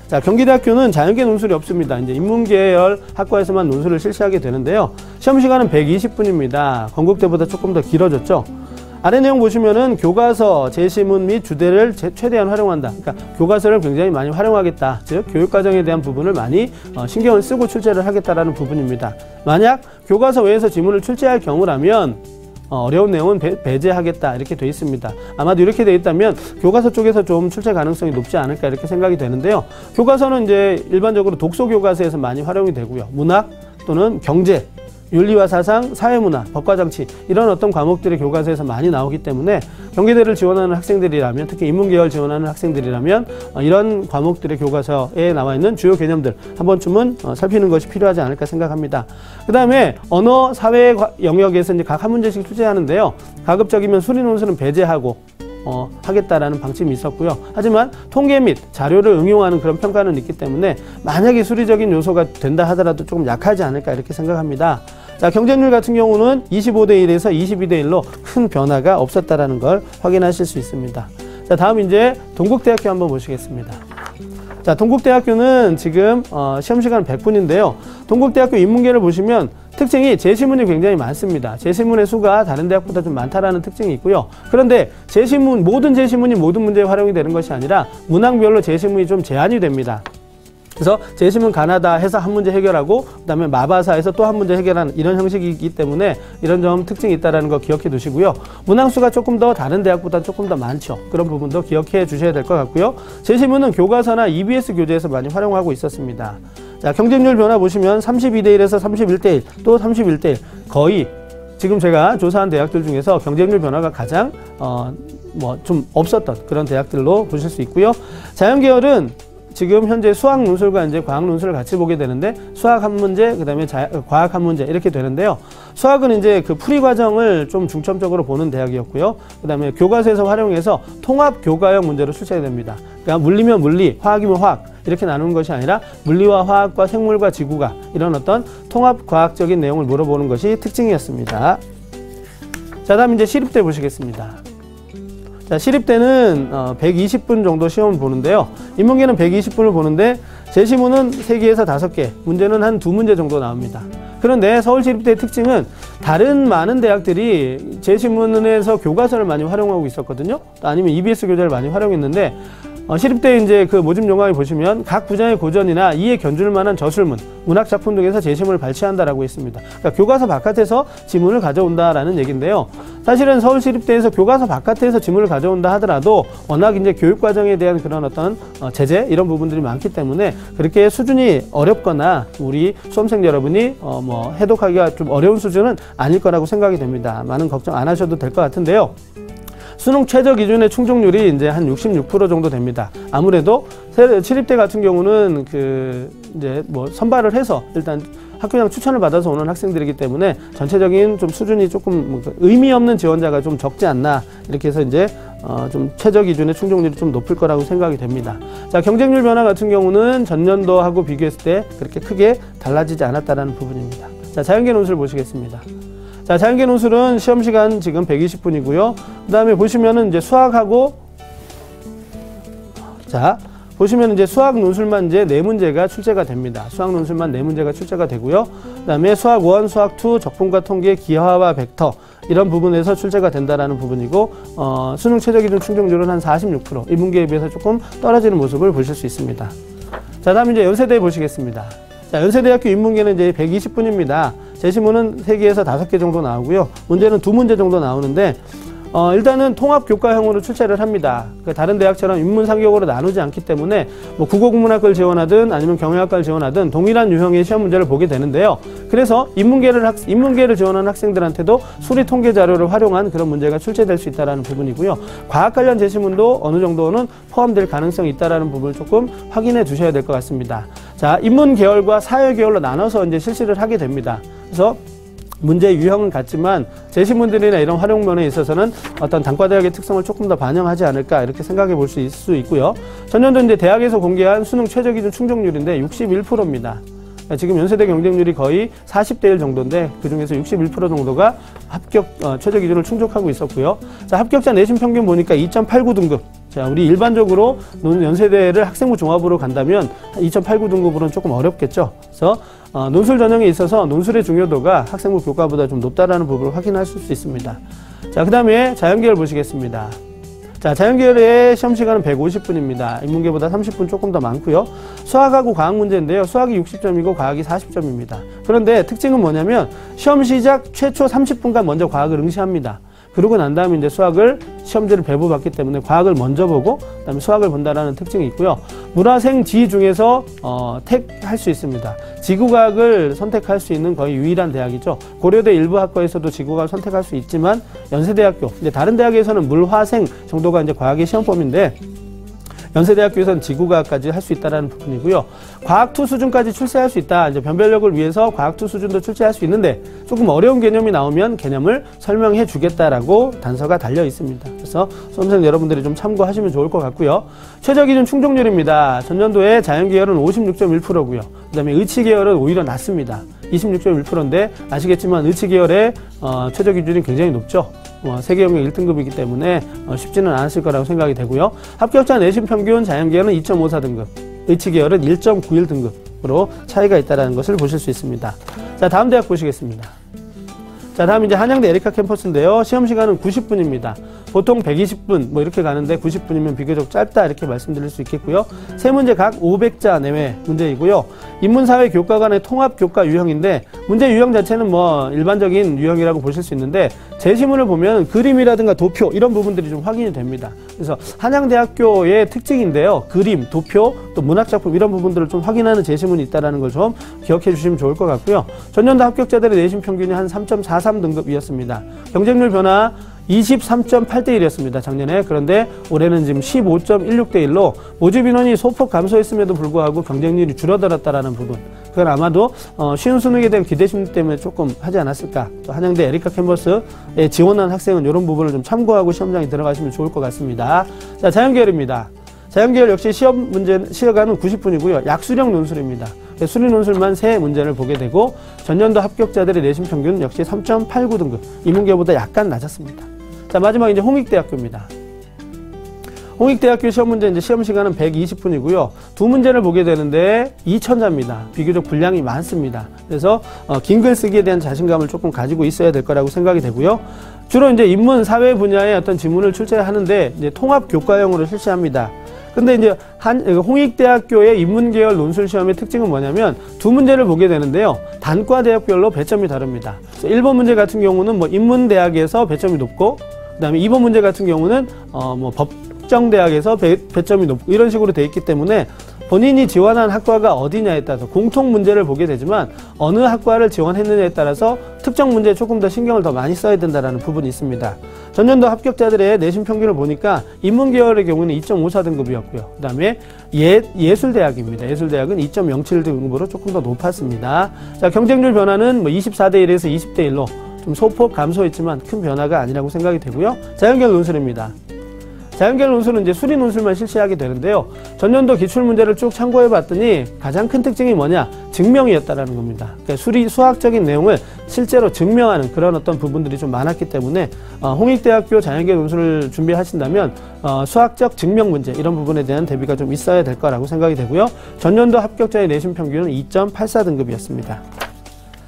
자, 경기대학교는 자연계 논술이 없습니다. 이제 인문계열 학과에서만 논술을 실시하게 되는데요. 시험 시간은 120분입니다. 건국대보다 조금 더 길어졌죠. 아래 내용 보시면은 교과서, 제시문 및 주제를 최대한 활용한다. 그러니까 교과서를 굉장히 많이 활용하겠다. 즉, 교육과정에 대한 부분을 많이 신경을 쓰고 출제를 하겠다라는 부분입니다. 만약 교과서 외에서 지문을 출제할 경우라면 어려운 내용은 배제하겠다, 이렇게 되어 있습니다. 아마도 이렇게 되어 있다면 교과서 쪽에서 좀 출제 가능성이 높지 않을까, 이렇게 생각이 되는데요. 교과서는 이제 일반적으로 독서 교과서에서 많이 활용이 되고요. 문학 또는 경제, 윤리와 사상, 사회문화, 법과정치, 이런 어떤 과목들이 교과서에서 많이 나오기 때문에 경기대를 지원하는 학생들이라면, 특히 인문계열 지원하는 학생들이라면 이런 과목들의 교과서에 나와 있는 주요 개념들 한 번쯤은 살피는 것이 필요하지 않을까 생각합니다. 그 다음에 언어, 사회 영역에서 이제 각 한 문제씩 출제하는데요. 가급적이면 수리 논술은 배제하고 하겠다라는 방침이 있었고요. 하지만 통계 및 자료를 응용하는 그런 평가는 있기 때문에 만약에 수리적인 요소가 된다 하더라도 조금 약하지 않을까, 이렇게 생각합니다. 자, 경쟁률 같은 경우는 25대 1에서 22대 1로 큰 변화가 없었다라는 걸 확인하실 수 있습니다. 자, 다음 이제 동국대학교 한번 보시겠습니다. 자, 동국대학교는 지금 시험 시간 100분인데요. 동국대학교 인문계를 보시면 특징이 제시문이 굉장히 많습니다. 제시문의 수가 다른 대학보다 좀 많다라는 특징이 있고요. 그런데 제시문, 모든 제시문이 모든 문제에 활용이 되는 것이 아니라 문항별로 제시문이 좀 제한이 됩니다. 그래서 제시문 가나다 해서 한 문제 해결하고, 그 다음에 마바사에서 또 한 문제 해결하는 이런 형식이기 때문에 이런 점 특징이 있다는 거 기억해 두시고요. 문항수가 조금 더 다른 대학보다 조금 더 많죠. 그런 부분도 기억해 주셔야 될 것 같고요. 제시문은 교과서나 EBS 교재에서 많이 활용하고 있었습니다. 자, 경쟁률 변화 보시면 32대 1에서 31대 1, 또 31대 1, 거의 지금 제가 조사한 대학들 중에서 경쟁률 변화가 가장 좀 없었던 그런 대학들로 보실 수 있고요. 자연계열은 지금 현재 수학 논술과 이제 과학 논술을 같이 보게 되는데, 수학 한 문제, 그 다음에 과학 한 문제, 이렇게 되는데요. 수학은 이제 그 풀이 과정을 좀 중점적으로 보는 대학이었고요. 그 다음에 교과서에서 활용해서 통합 교과형 문제로 출제가 됩니다. 그러니까 물리면 물리, 화학이면 화학, 이렇게 나누는 것이 아니라 물리와 화학과 생물과 지구가, 이런 어떤 통합 과학적인 내용을 물어보는 것이 특징이었습니다. 자, 다음 이제 시립대 보시겠습니다. 자, 시립대는 120분 정도 시험을 보는데요. 인문계는 120분을 보는데 제시문은 3개에서 5개, 문제는 한 2문제 정도 나옵니다. 그런데 서울시립대의 특징은 다른 많은 대학들이 제시문에서 교과서를 많이 활용하고 있었거든요. 아니면 EBS 교재를 많이 활용했는데 시립대 이제 그 모집 요강에 보시면 각 분야의 고전이나 이에 견줄 만한 저술문, 문학 작품 등에서 제시문을 발췌한다라고 했습니다. 그러니까 교과서 바깥에서 지문을 가져온다라는 얘기인데요. 사실은 서울시립대에서 교과서 바깥에서 지문을 가져온다 하더라도 워낙 이제 교육 과정에 대한 그런 어떤 제재 이런 부분들이 많기 때문에 그렇게 수준이 어렵거나 우리 수험생 여러분이 뭐 해독하기가 좀 어려운 수준은 아닐 거라고 생각이 됩니다. 많은 걱정 안 하셔도 될 것 같은데요. 수능 최저 기준의 충족률이 이제 한 66% 정도 됩니다. 아무래도 시립대 같은 경우는 이제 뭐 선발을 해서 일단 학교장 추천을 받아서 오는 학생들이기 때문에 전체적인 좀 수준이 조금 의미 없는 지원자가 좀 적지 않나 이렇게 해서 이제 좀 최저 기준의 충족률이 좀 높을 거라고 생각이 됩니다. 자, 경쟁률 변화 같은 경우는 전년도하고 비교했을 때 그렇게 크게 달라지지 않았다라는 부분입니다. 자, 자연계 논술 보시겠습니다. 자, 자연계 논술은 시험 시간 지금 120분이고요. 그 다음에 보시면은 이제 수학하고, 자, 보시면 이제 수학 논술만 이제 4문제가 출제가 됩니다. 수학 논술만 4문제가 출제가 되고요. 그 다음에 수학 1, 수학 2, 적분과 통계, 기하와 벡터, 이런 부분에서 출제가 된다라는 부분이고, 수능 최저 기준 충족률은 한 46%, 인문계에 비해서 조금 떨어지는 모습을 보실 수 있습니다. 자, 다음 이제 연세대 보시겠습니다. 자, 연세대학교 인문계는 이제 120분입니다. 제시문은 3개에서 5개 정도 나오고요. 문제는 2문제 정도 나오는데, 일단은 통합교과형으로 출제를 합니다. 다른 대학처럼 인문상격으로 나누지 않기 때문에 뭐 국어국문학과를 지원하든 아니면 경영학과를 지원하든 동일한 유형의 시험 문제를 보게 되는데요. 그래서 인문계를 지원하는 학생들한테도 수리 통계 자료를 활용한 그런 문제가 출제될 수 있다는 부분이고요. 과학 관련 제시문도 어느 정도는 포함될 가능성이 있다는 부분을 조금 확인해 두셔야 될 것 같습니다. 자, 인문 계열과 사회 계열로 나눠서 이제 실시를 하게 됩니다. 그래서 문제 유형은 같지만 제시문들이나 이런 활용면에 있어서는 어떤 단과대학의 특성을 조금 더 반영하지 않을까 이렇게 생각해 볼 수 있고요. 전년도 이제 대학에서 공개한 수능 최저 기준 충족률인데 61%입니다. 지금 연세대 경쟁률이 거의 40대 1 정도인데 그중에서 61% 정도가 합격 최저 기준을 충족하고 있었고요. 자, 합격자 내신 평균 보니까 2.89 등급. 자, 우리 일반적으로 연세대를 학생부 종합으로 간다면 2.89 등급으로는 조금 어렵겠죠. 그래서 논술 전형에 있어서 논술의 중요도가 학생부 교과보다 좀 높다라는 부분을 확인하실 수 있습니다. 자, 그 다음에 자연계열 보시겠습니다. 자, 자연계열의 시험 시간은 150분입니다. 인문계보다 30분 조금 더 많고요. 수학하고 과학 문제인데요. 수학이 60점이고 과학이 40점입니다. 그런데 특징은 뭐냐면 시험 시작 최초 30분간 먼저 과학을 응시합니다. 그러고 난 다음에 이제 수학을 시험지를 배부받기 때문에 과학을 먼저 보고 그다음에 수학을 본다라는 특징이 있고요. 문화생 지 중에서 택할 수 있습니다. 지구과학을 선택할 수 있는 거의 유일한 대학이죠. 고려대 일부 학과에서도 지구과학을 선택할 수 있지만 연세대학교, 이제 다른 대학에서는 물화생 정도가 이제 과학의 시험범인데 연세대학교에서는 지구과학까지 할 수 있다는 부분이고요. 과학2 수준까지 출제할 수 있다. 이제 변별력을 위해서 과학2 수준도 출제할 수 있는데 조금 어려운 개념이 나오면 개념을 설명해 주겠다라고 단서가 달려 있습니다. 그래서 수험생 여러분들이 좀 참고하시면 좋을 것 같고요. 최저 기준 충족률입니다. 전년도에 자연계열은 56.1%고요. 그 다음에 의치계열은 오히려 낮습니다. 26.1%인데 아시겠지만 의치계열의 최저 기준이 굉장히 높죠. 세계 영역 1등급이기 때문에 쉽지는 않았을 거라고 생각이 되고요. 합격자 내신 평균 자연계열은 2.54 등급, 의치계열은 1.91 등급으로 차이가 있다는 것을 보실 수 있습니다. 자, 다음 대학 보시겠습니다. 자, 다음 이제 한양대 에리카 캠퍼스인데요. 시험 시간은 90분입니다. 보통 120분 뭐 이렇게 가는데 90분이면 비교적 짧다 이렇게 말씀드릴 수 있겠고요. 세 문제 각 500자 내외 문제이고요. 인문사회 교과 간의 통합 교과 유형인데 문제 유형 자체는 뭐 일반적인 유형이라고 보실 수 있는데 제시문을 보면 그림이라든가 도표 이런 부분들이 좀 확인이 됩니다. 그래서 한양대학교의 특징인데요. 그림, 도표, 또 문학작품 이런 부분들을 좀 확인하는 제시문이 있다는 걸 좀 기억해 주시면 좋을 것 같고요. 전년도 합격자들의 내신 평균이 한 3.43 등급이었습니다. 경쟁률 변화 23.8대 1이었습니다. 작년에. 그런데 올해는 지금 15.16대 1로 모집 인원이 소폭 감소했음에도 불구하고 경쟁률이 줄어들었다라는 부분. 그건 아마도 쉬운 수능에 대한 기대심 때문에 조금 하지 않았을까. 또 한양대 에리카 캠퍼스에 지원한 학생은 이런 부분을 좀 참고하고 시험장에 들어가시면 좋을 것 같습니다. 자, 자연계열입니다. 자연계열 역시 시험 문제 시간은 90분이고요. 약수령 논술입니다. 수리 논술만 3문제를 보게 되고 전년도 합격자들의 내신 평균 역시 3.89 등급. 인문계보다 약간 낮았습니다. 자, 마지막 이제 홍익대학교입니다. 홍익대학교 시험 문제 이제 시험 시간은 120분이고요. 두 문제를 보게 되는데 2천자입니다. 비교적 분량이 많습니다. 그래서 긴 글쓰기에 대한 자신감을 조금 가지고 있어야 될 거라고 생각이 되고요. 주로 이제 인문, 사회 분야의 어떤 지문을 출제하는데 이제 통합 교과형으로 실시합니다. 근데 이제 홍익대학교의 인문계열 논술시험의 특징은 뭐냐면 두 문제를 보게 되는데요. 단과 대학별로 배점이 다릅니다. 1번 문제 같은 경우는 뭐 인문대학에서 배점이 높고, 그 다음에 2번 문제 같은 경우는 뭐 법정대학에서 배점이 높고 이런 식으로 돼 있기 때문에 본인이 지원한 학과가 어디냐에 따라서 공통 문제를 보게 되지만 어느 학과를 지원했느냐에 따라서 특정 문제에 조금 더 신경을 더 많이 써야 된다는 부분이 있습니다. 전년도 합격자들의 내신 평균을 보니까 인문계열의 경우는 2.54등급이었고요. 그 다음에 예술대학입니다. 예술대학은 2.07등급으로 조금 더 높았습니다. 자, 경쟁률 변화는 뭐 24대 1에서 20대 1로 좀 소폭 감소했지만 큰 변화가 아니라고 생각이 되고요. 자연계열 논술입니다. 자연계열 논술은 이제 수리 논술만 실시하게 되는데요. 전년도 기출문제를 쭉 참고해 봤더니 가장 큰 특징이 뭐냐? 증명이었다라는 겁니다. 그러니까 수학적인 내용을 실제로 증명하는 그런 어떤 부분들이 좀 많았기 때문에 홍익대학교 자연계열 논술을 준비하신다면 수학적 증명 문제 이런 부분에 대한 대비가 좀 있어야 될 거라고 생각이 되고요. 전년도 합격자의 내신 평균은 2.84등급이었습니다.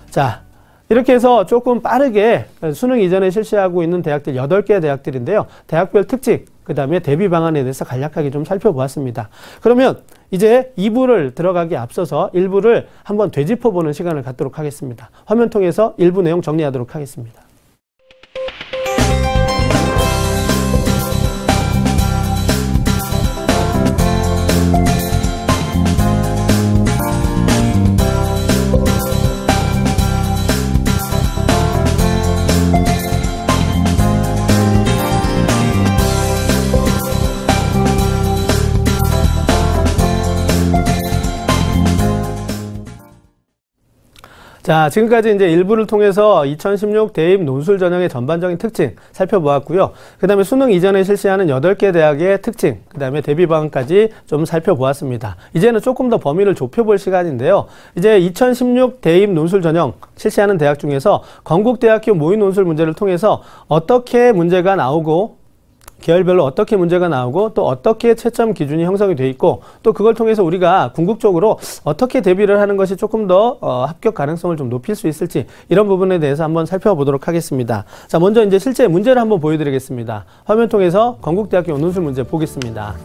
자, 이렇게 해서 조금 빠르게 수능 이전에 실시하고 있는 대학들 8개 대학들인데요. 대학별 특징, 그 다음에 대비 방안에 대해서 간략하게 좀 살펴보았습니다. 그러면 이제 2부를 들어가기 앞서서 1부를 한번 되짚어보는 시간을 갖도록 하겠습니다. 화면 통해서 1부 내용 정리하도록 하겠습니다. 자, 지금까지 이제 1부를 통해서 2016 대입 논술 전형의 전반적인 특징 살펴보았고요. 그 다음에 수능 이전에 실시하는 8개 대학의 특징, 그 다음에 대비 방안까지 좀 살펴보았습니다. 이제는 조금 더 범위를 좁혀볼 시간인데요. 이제 2016 대입 논술 전형 실시하는 대학 중에서 건국대학교 모의 논술 문제를 통해서 어떻게 문제가 나오고 계열별로 어떻게 문제가 나오고 또 어떻게 채점 기준이 형성이 돼 있고 또 그걸 통해서 우리가 궁극적으로 어떻게 대비를 하는 것이 조금 더 합격 가능성을 좀 높일 수 있을지 이런 부분에 대해서 한번 살펴보도록 하겠습니다. 자, 먼저 이제 실제 문제를 한번 보여드리겠습니다. 화면 통해서 건국대학교 논술 문제 보겠습니다.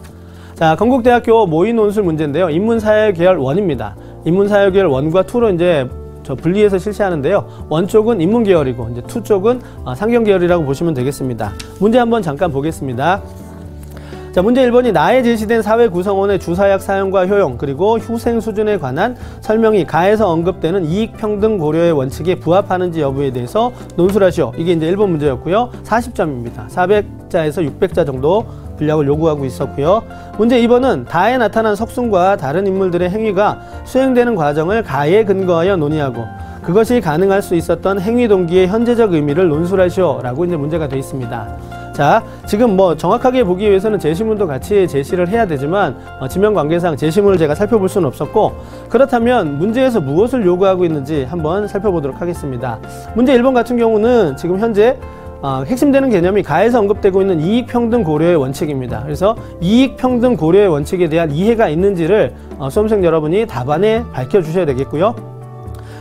자, 건국대학교 모의 논술 문제인데요. 인문사회 계열 1입니다. 인문사회 계열 1과 2로 이제 분리해서 실시하는데요. 1 쪽은 인문 계열이고 이제 2 쪽은 상경 계열이라고 보시면 되겠습니다. 문제 한번 잠깐 보겠습니다. 자, 문제 1번이 나에 제시된 사회 구성원의 주사약 사용과 효용 그리고 휴생 수준에 관한 설명이 가에서 언급되는 이익평등 고려의 원칙에 부합하는지 여부에 대해서 논술하시오. 이게 이제 1번 문제였고요. 40점입니다. 400자에서 600자 정도 분량을 요구하고 있었고요. 문제 2번은 다에 나타난 석순과 다른 인물들의 행위가 수행되는 과정을 가에 근거하여 논의하고 그것이 가능할 수 있었던 행위 동기의 현재적 의미를 논술하시오 라고 이제 문제가 되어 있습니다. 자, 지금 뭐 정확하게 보기 위해서는 제시문도 같이 제시를 해야 되지만 지명 관계상 제시문을 제가 살펴볼 수는 없었고 그렇다면 문제에서 무엇을 요구하고 있는지 한번 살펴보도록 하겠습니다. 문제 1번 같은 경우는 지금 현재 핵심되는 개념이 가에서 언급되고 있는 이익평등 고려의 원칙입니다. 그래서 이익평등 고려의 원칙에 대한 이해가 있는지를 수험생 여러분이 답안에 밝혀주셔야 되겠고요.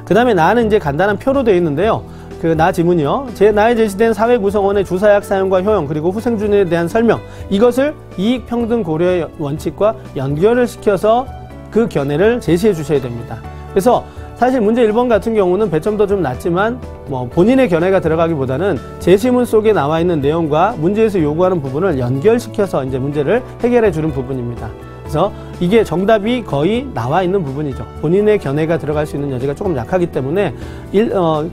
그 다음에 나는 이제 간단한 표로 되어 있는데요. 그 나 지문이요. 나에 제시된 사회 구성원의 주사약 사용과 효용 그리고 후생준에 대한 설명 이것을 이익평등 고려의 원칙과 연결을 시켜서 그 견해를 제시해 주셔야 됩니다. 그래서 사실 문제 1번 같은 경우는 배점도 좀 낮지만 뭐 본인의 견해가 들어가기보다는 제시문 속에 나와 있는 내용과 문제에서 요구하는 부분을 연결시켜서 이제 문제를 해결해 주는 부분입니다. 그래서 이게 정답이 거의 나와 있는 부분이죠. 본인의 견해가 들어갈 수 있는 여지가 조금 약하기 때문에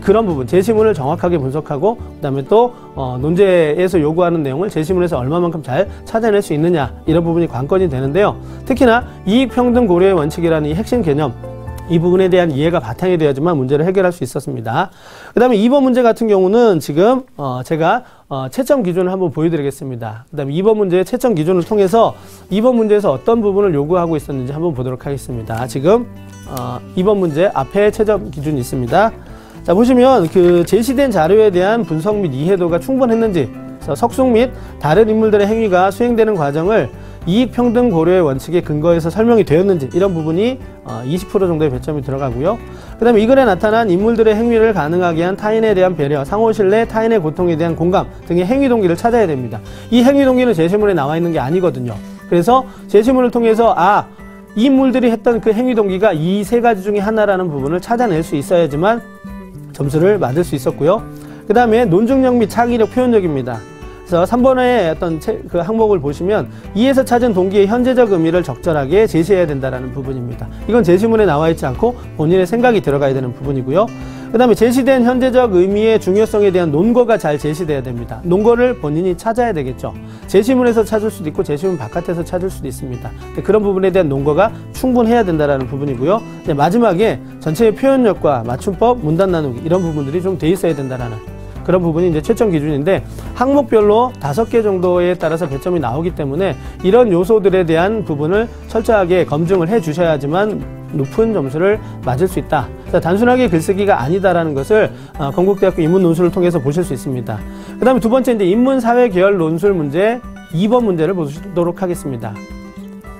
그런 부분, 제시문을 정확하게 분석하고 그다음에 또 논제에서 요구하는 내용을 제시문에서 얼마만큼 잘 찾아낼 수 있느냐 이런 부분이 관건이 되는데요. 특히나 이익평등 고려의 원칙이라는 이 핵심 개념 이 부분에 대한 이해가 바탕이 되어야지만 문제를 해결할 수 있었습니다. 그 다음에 2번 문제 같은 경우는 지금 제가 채점 기준을 한번 보여드리겠습니다. 그 다음에 2번 문제의 채점 기준을 통해서 2번 문제에서 어떤 부분을 요구하고 있었는지 한번 보도록 하겠습니다. 지금 2번 문제 앞에 채점 기준이 있습니다. 자, 보시면 그 제시된 자료에 대한 분석 및 이해도가 충분했는지 그래서 석숙 및 다른 인물들의 행위가 수행되는 과정을 이익평등 고려의 원칙에 근거해서 설명이 되었는지 이런 부분이 20% 정도의 배점이 들어가고요. 그 다음에 이 글에 나타난 인물들의 행위를 가능하게 한 타인에 대한 배려, 상호신뢰, 타인의 고통에 대한 공감 등의 행위 동기를 찾아야 됩니다. 이 행위 동기는 제시문에 나와 있는 게 아니거든요. 그래서 제시문을 통해서 이 인물들이 했던 그 행위 동기가 이 세 가지 중에 하나라는 부분을 찾아낼 수 있어야지만 점수를 받을 수 있었고요. 그 다음에 논증력 및 창의력, 표현력입니다. 그래서 3번의 어떤 그 항목을 보시면 이에서 찾은 동기의 현재적 의미를 적절하게 제시해야 된다는 부분입니다. 이건 제시문에 나와 있지 않고 본인의 생각이 들어가야 되는 부분이고요. 그 다음에 제시된 현재적 의미의 중요성에 대한 논거가 잘 제시돼야 됩니다. 논거를 본인이 찾아야 되겠죠. 제시문에서 찾을 수도 있고 제시문 바깥에서 찾을 수도 있습니다. 그런 부분에 대한 논거가 충분해야 된다는 부분이고요. 마지막에 전체의 표현력과 맞춤법, 문단 나누기 이런 부분들이 좀 돼 있어야 된다는 그런 부분이 이제 채점 기준인데 항목별로 5개 정도에 따라서 배점이 나오기 때문에 이런 요소들에 대한 부분을 철저하게 검증을 해 주셔야지만 높은 점수를 맞을 수 있다. 단순하게 글쓰기가 아니다라는 것을 건국대학교 인문논술을 통해서 보실 수 있습니다. 그 다음에 두 번째 이제 인문사회계열 논술 문제 2번 문제를 보도록 하겠습니다.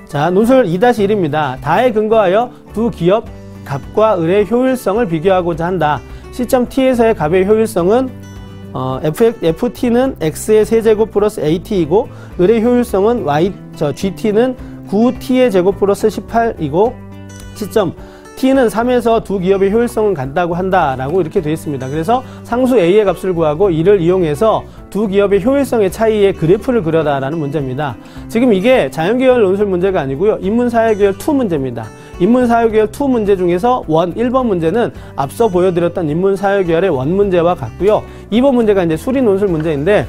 자, 논술 2-1입니다. 다에 근거하여 두 기업 값과 을의 효율성을 비교하고자 한다. 시점 t에서의 값의 효율성은 ft는 x의 세제곱 플러스 at이고 을의 효율성은 gt는 9t의 제곱 플러스 18이고 시점 t는 3에서 두 기업의 효율성은 같다고 한다라고 이렇게 되어 있습니다. 그래서 상수 a의 값을 구하고 이를 이용해서 두 기업의 효율성의 차이의 그래프를 그려다라는 문제입니다. 지금 이게 자연계열 논술 문제가 아니고요. 인문사회계열 2 문제입니다. 인문사회계열 2 문제 중에서 1번 문제는 앞서 보여드렸던 인문사회계열의 원 문제와 같고요. 2번 문제가 이제 수리 논술 문제인데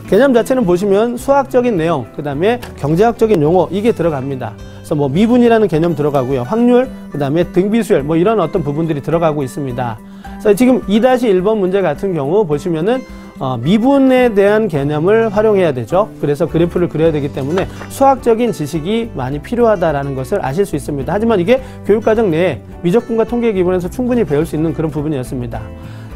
개념 자체는 보시면 수학적인 내용, 그 다음에 경제학적인 용어 이게 들어갑니다. 그래서 뭐 미분이라는 개념 들어가고요. 확률, 그 다음에 등비수열 뭐 이런 어떤 부분들이 들어가고 있습니다. 그래서 지금 2-1번 문제 같은 경우 보시면은 미분에 대한 개념을 활용해야 되죠. 그래서 그래프를 그려야 되기 때문에 수학적인 지식이 많이 필요하다라는 것을 아실 수 있습니다. 하지만 이게 교육과정 내에 미적분과 통계 기본에서 충분히 배울 수 있는 그런 부분이었습니다.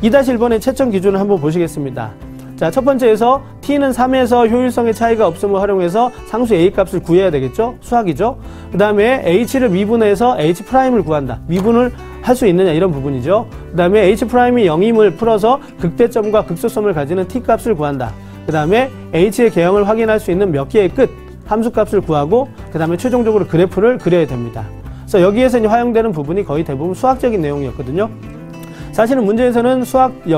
2-1번의 채점 기준을 한번 보시겠습니다. 자, 첫 번째에서 t는 3에서 효율성의 차이가 없음을 활용해서 상수 a 값을 구해야 되겠죠. 수학이죠. 그 다음에 h를 미분해서 h'을 구한다. 미분을 할 수 있느냐 이런 부분이죠. 그 다음에 h'이 0임을 풀어서 극대점과 극소점을 가지는 t 값을 구한다. 그 다음에 h의 개형을 확인할 수 있는 몇 개의 끝 함수 값을 구하고 그 다음에 최종적으로 그래프를 그려야 됩니다. 그래서 여기에서 이제 활용되는 부분이 거의 대부분 수학적인 내용이었거든요. 사실은 문제에서는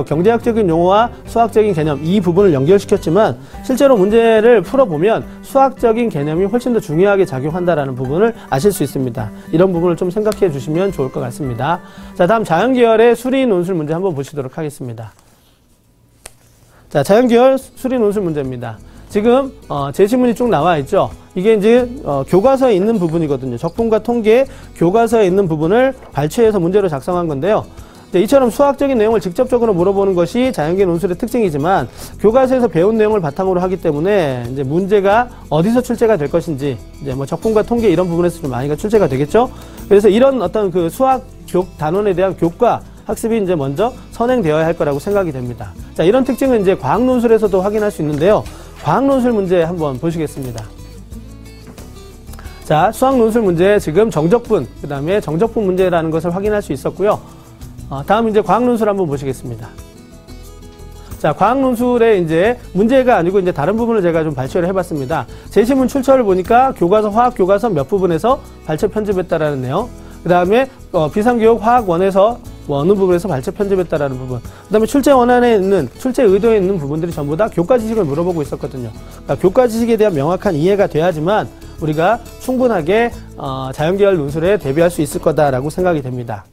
경제학적인 용어와 수학적인 개념 이 부분을 연결시켰지만 실제로 문제를 풀어보면 수학적인 개념이 훨씬 더 중요하게 작용한다는 부분을 아실 수 있습니다. 이런 부분을 좀 생각해 주시면 좋을 것 같습니다. 자, 다음 자연계열의 수리 논술 문제 한번 보시도록 하겠습니다. 자, 자연계열 수리 논술 문제입니다. 지금 제시문이 쭉 나와 있죠. 이게 이제 교과서에 있는 부분이거든요. 적분과 통계 교과서에 있는 부분을 발췌해서 문제로 작성한 건데요. 이처럼 수학적인 내용을 직접적으로 물어보는 것이 자연계 논술의 특징이지만 교과서에서 배운 내용을 바탕으로 하기 때문에 이제 문제가 어디서 출제가 될 것인지 이제 뭐 적분과 통계 이런 부분에서 좀 많이가 출제가 되겠죠. 그래서 이런 어떤 그 수학 단원에 대한 교과 학습이 이제 먼저 선행되어야 할 거라고 생각이 됩니다. 자, 이런 특징은 이제 과학 논술에서도 확인할 수 있는데요. 과학 논술 문제 한번 보시겠습니다. 자, 수학 논술 문제 지금 정적분, 그 다음에 정적분 문제라는 것을 확인할 수 있었고요. 다음 이제 과학논술 한번 보시겠습니다. 자, 과학논술의 이제 문제가 아니고 이제 다른 부분을 제가 좀 발췌를 해봤습니다. 제시문 출처를 보니까 교과서, 화학 교과서 몇 부분에서 발췌 편집했다라는 내용. 그 다음에 비상교육 화학원에서 어느 부분에서 발췌 편집했다라는 부분. 그 다음에 출제 원안에 있는, 출제 의도에 있는 부분들이 전부 다 교과 지식을 물어보고 있었거든요. 그러니까 교과 지식에 대한 명확한 이해가 돼야지만 우리가 충분하게 자연계열 논술에 대비할 수 있을 거다라고 생각이 됩니다.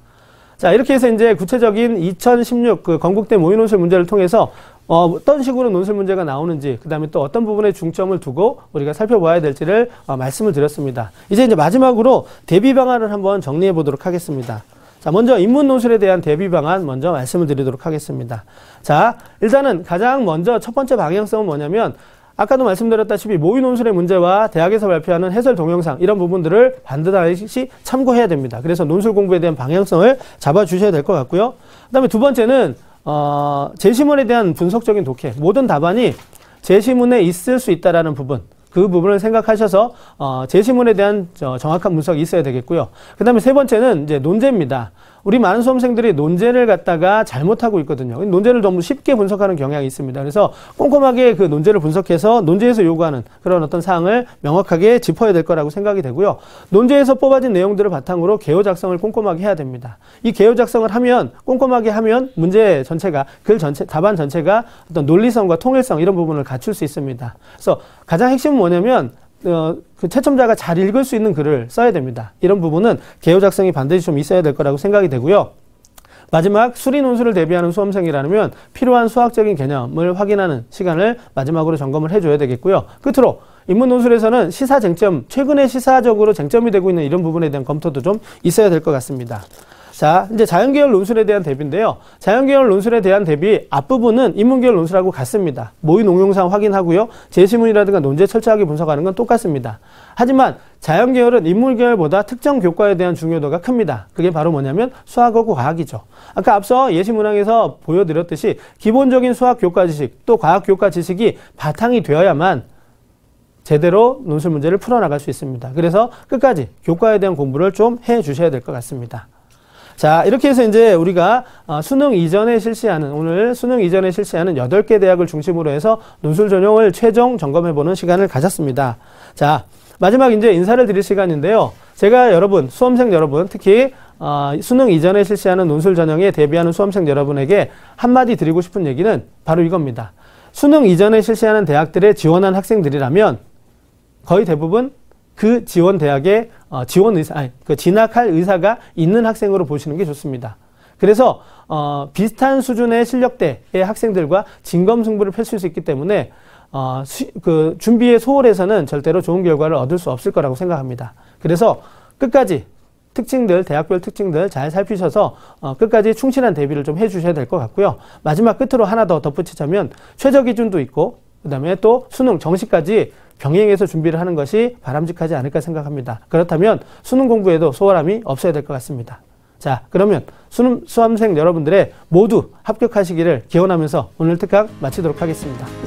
자, 이렇게 해서 이제 구체적인 2016 그 건국대 모의논술 문제를 통해서 어떤 식으로 논술 문제가 나오는지, 그 다음에 또 어떤 부분에 중점을 두고 우리가 살펴봐야 될지를 말씀을 드렸습니다. 이제 마지막으로 대비 방안을 한번 정리해 보도록 하겠습니다. 자, 먼저 인문 논술에 대한 대비 방안 먼저 말씀을 드리도록 하겠습니다. 자, 일단은 가장 먼저 첫 번째 방향성은 뭐냐면 아까도 말씀드렸다시피 모의 논술의 문제와 대학에서 발표하는 해설 동영상 이런 부분들을 반드시 참고해야 됩니다. 그래서 논술 공부에 대한 방향성을 잡아주셔야 될 것 같고요. 그 다음에 두 번째는 제시문에 대한 분석적인 독해. 모든 답안이 제시문에 있을 수 있다라는 부분, 그 부분을 생각하셔서 제시문에 대한 정확한 분석이 있어야 되겠고요. 그 다음에 세 번째는 이제 논제입니다. 우리 많은 수험생들이 논제를 갖다가 잘못하고 있거든요. 논제를 너무 쉽게 분석하는 경향이 있습니다. 그래서 꼼꼼하게 그 논제를 분석해서 논제에서 요구하는 그런 어떤 사항을 명확하게 짚어야 될 거라고 생각이 되고요. 논제에서 뽑아진 내용들을 바탕으로 개요 작성을 꼼꼼하게 해야 됩니다. 이 개요 작성을 하면, 꼼꼼하게 하면 문제 전체가, 글 전체, 답안 전체가 어떤 논리성과 통일성 이런 부분을 갖출 수 있습니다. 그래서 가장 핵심은 뭐냐면 그 채점자가 잘 읽을 수 있는 글을 써야 됩니다. 이런 부분은 개요 작성이 반드시 좀 있어야 될 거라고 생각이 되고요. 마지막 수리 논술을 대비하는 수험생이라면 필요한 수학적인 개념을 확인하는 시간을 마지막으로 점검을 해줘야 되겠고요. 끝으로 인문 논술에서는 시사 쟁점, 최근에 시사적으로 쟁점이 되고 있는 이런 부분에 대한 검토도 좀 있어야 될 것 같습니다. 자, 이제 자연계열 논술에 대한 대비인데요. 자연계열 논술에 대한 대비 앞부분은 인문계열 논술하고 같습니다. 모의 농용상 확인하고요. 제시문이라든가 논제 철저하게 분석하는 건 똑같습니다. 하지만 자연계열은 인문계열보다 특정 교과에 대한 중요도가 큽니다. 그게 바로 뭐냐면 수학하고 과학이죠. 아까 앞서 예시문항에서 보여드렸듯이 기본적인 수학 교과 지식 또 과학 교과 지식이 바탕이 되어야만 제대로 논술 문제를 풀어나갈 수 있습니다. 그래서 끝까지 교과에 대한 공부를 좀 해 주셔야 될 것 같습니다. 자, 이렇게 해서 이제 우리가 수능 이전에 실시하는, 오늘 수능 이전에 실시하는 8개 대학을 중심으로 해서 논술 전형을 최종 점검해보는 시간을 가졌습니다. 자, 마지막 이제 인사를 드릴 시간인데요. 제가 여러분, 수험생 여러분, 특히 수능 이전에 실시하는 논술 전형에 대비하는 수험생 여러분에게 한마디 드리고 싶은 얘기는 바로 이겁니다. 수능 이전에 실시하는 대학들에 지원한 학생들이라면 거의 대부분 그 지원 대학에 진학할 의사가 있는 학생으로 보시는 게 좋습니다. 그래서 비슷한 수준의 실력대의 학생들과 진검승부를 펼칠 수 있기 때문에 그 준비의 소홀해서는 절대로 좋은 결과를 얻을 수 없을 거라고 생각합니다. 그래서 끝까지 특징들, 대학별 특징들 잘 살피셔서 끝까지 충실한 대비를 좀 해주셔야 될 것 같고요. 마지막 끝으로 하나 더 덧붙이자면 최저 기준도 있고 그 다음에 또 수능 정시까지 병행해서 준비를 하는 것이 바람직하지 않을까 생각합니다. 그렇다면 수능 공부에도 소홀함이 없어야 될 것 같습니다. 자, 그러면 수험생 여러분들의 모두 합격하시기를 기원하면서 오늘 특강 마치도록 하겠습니다.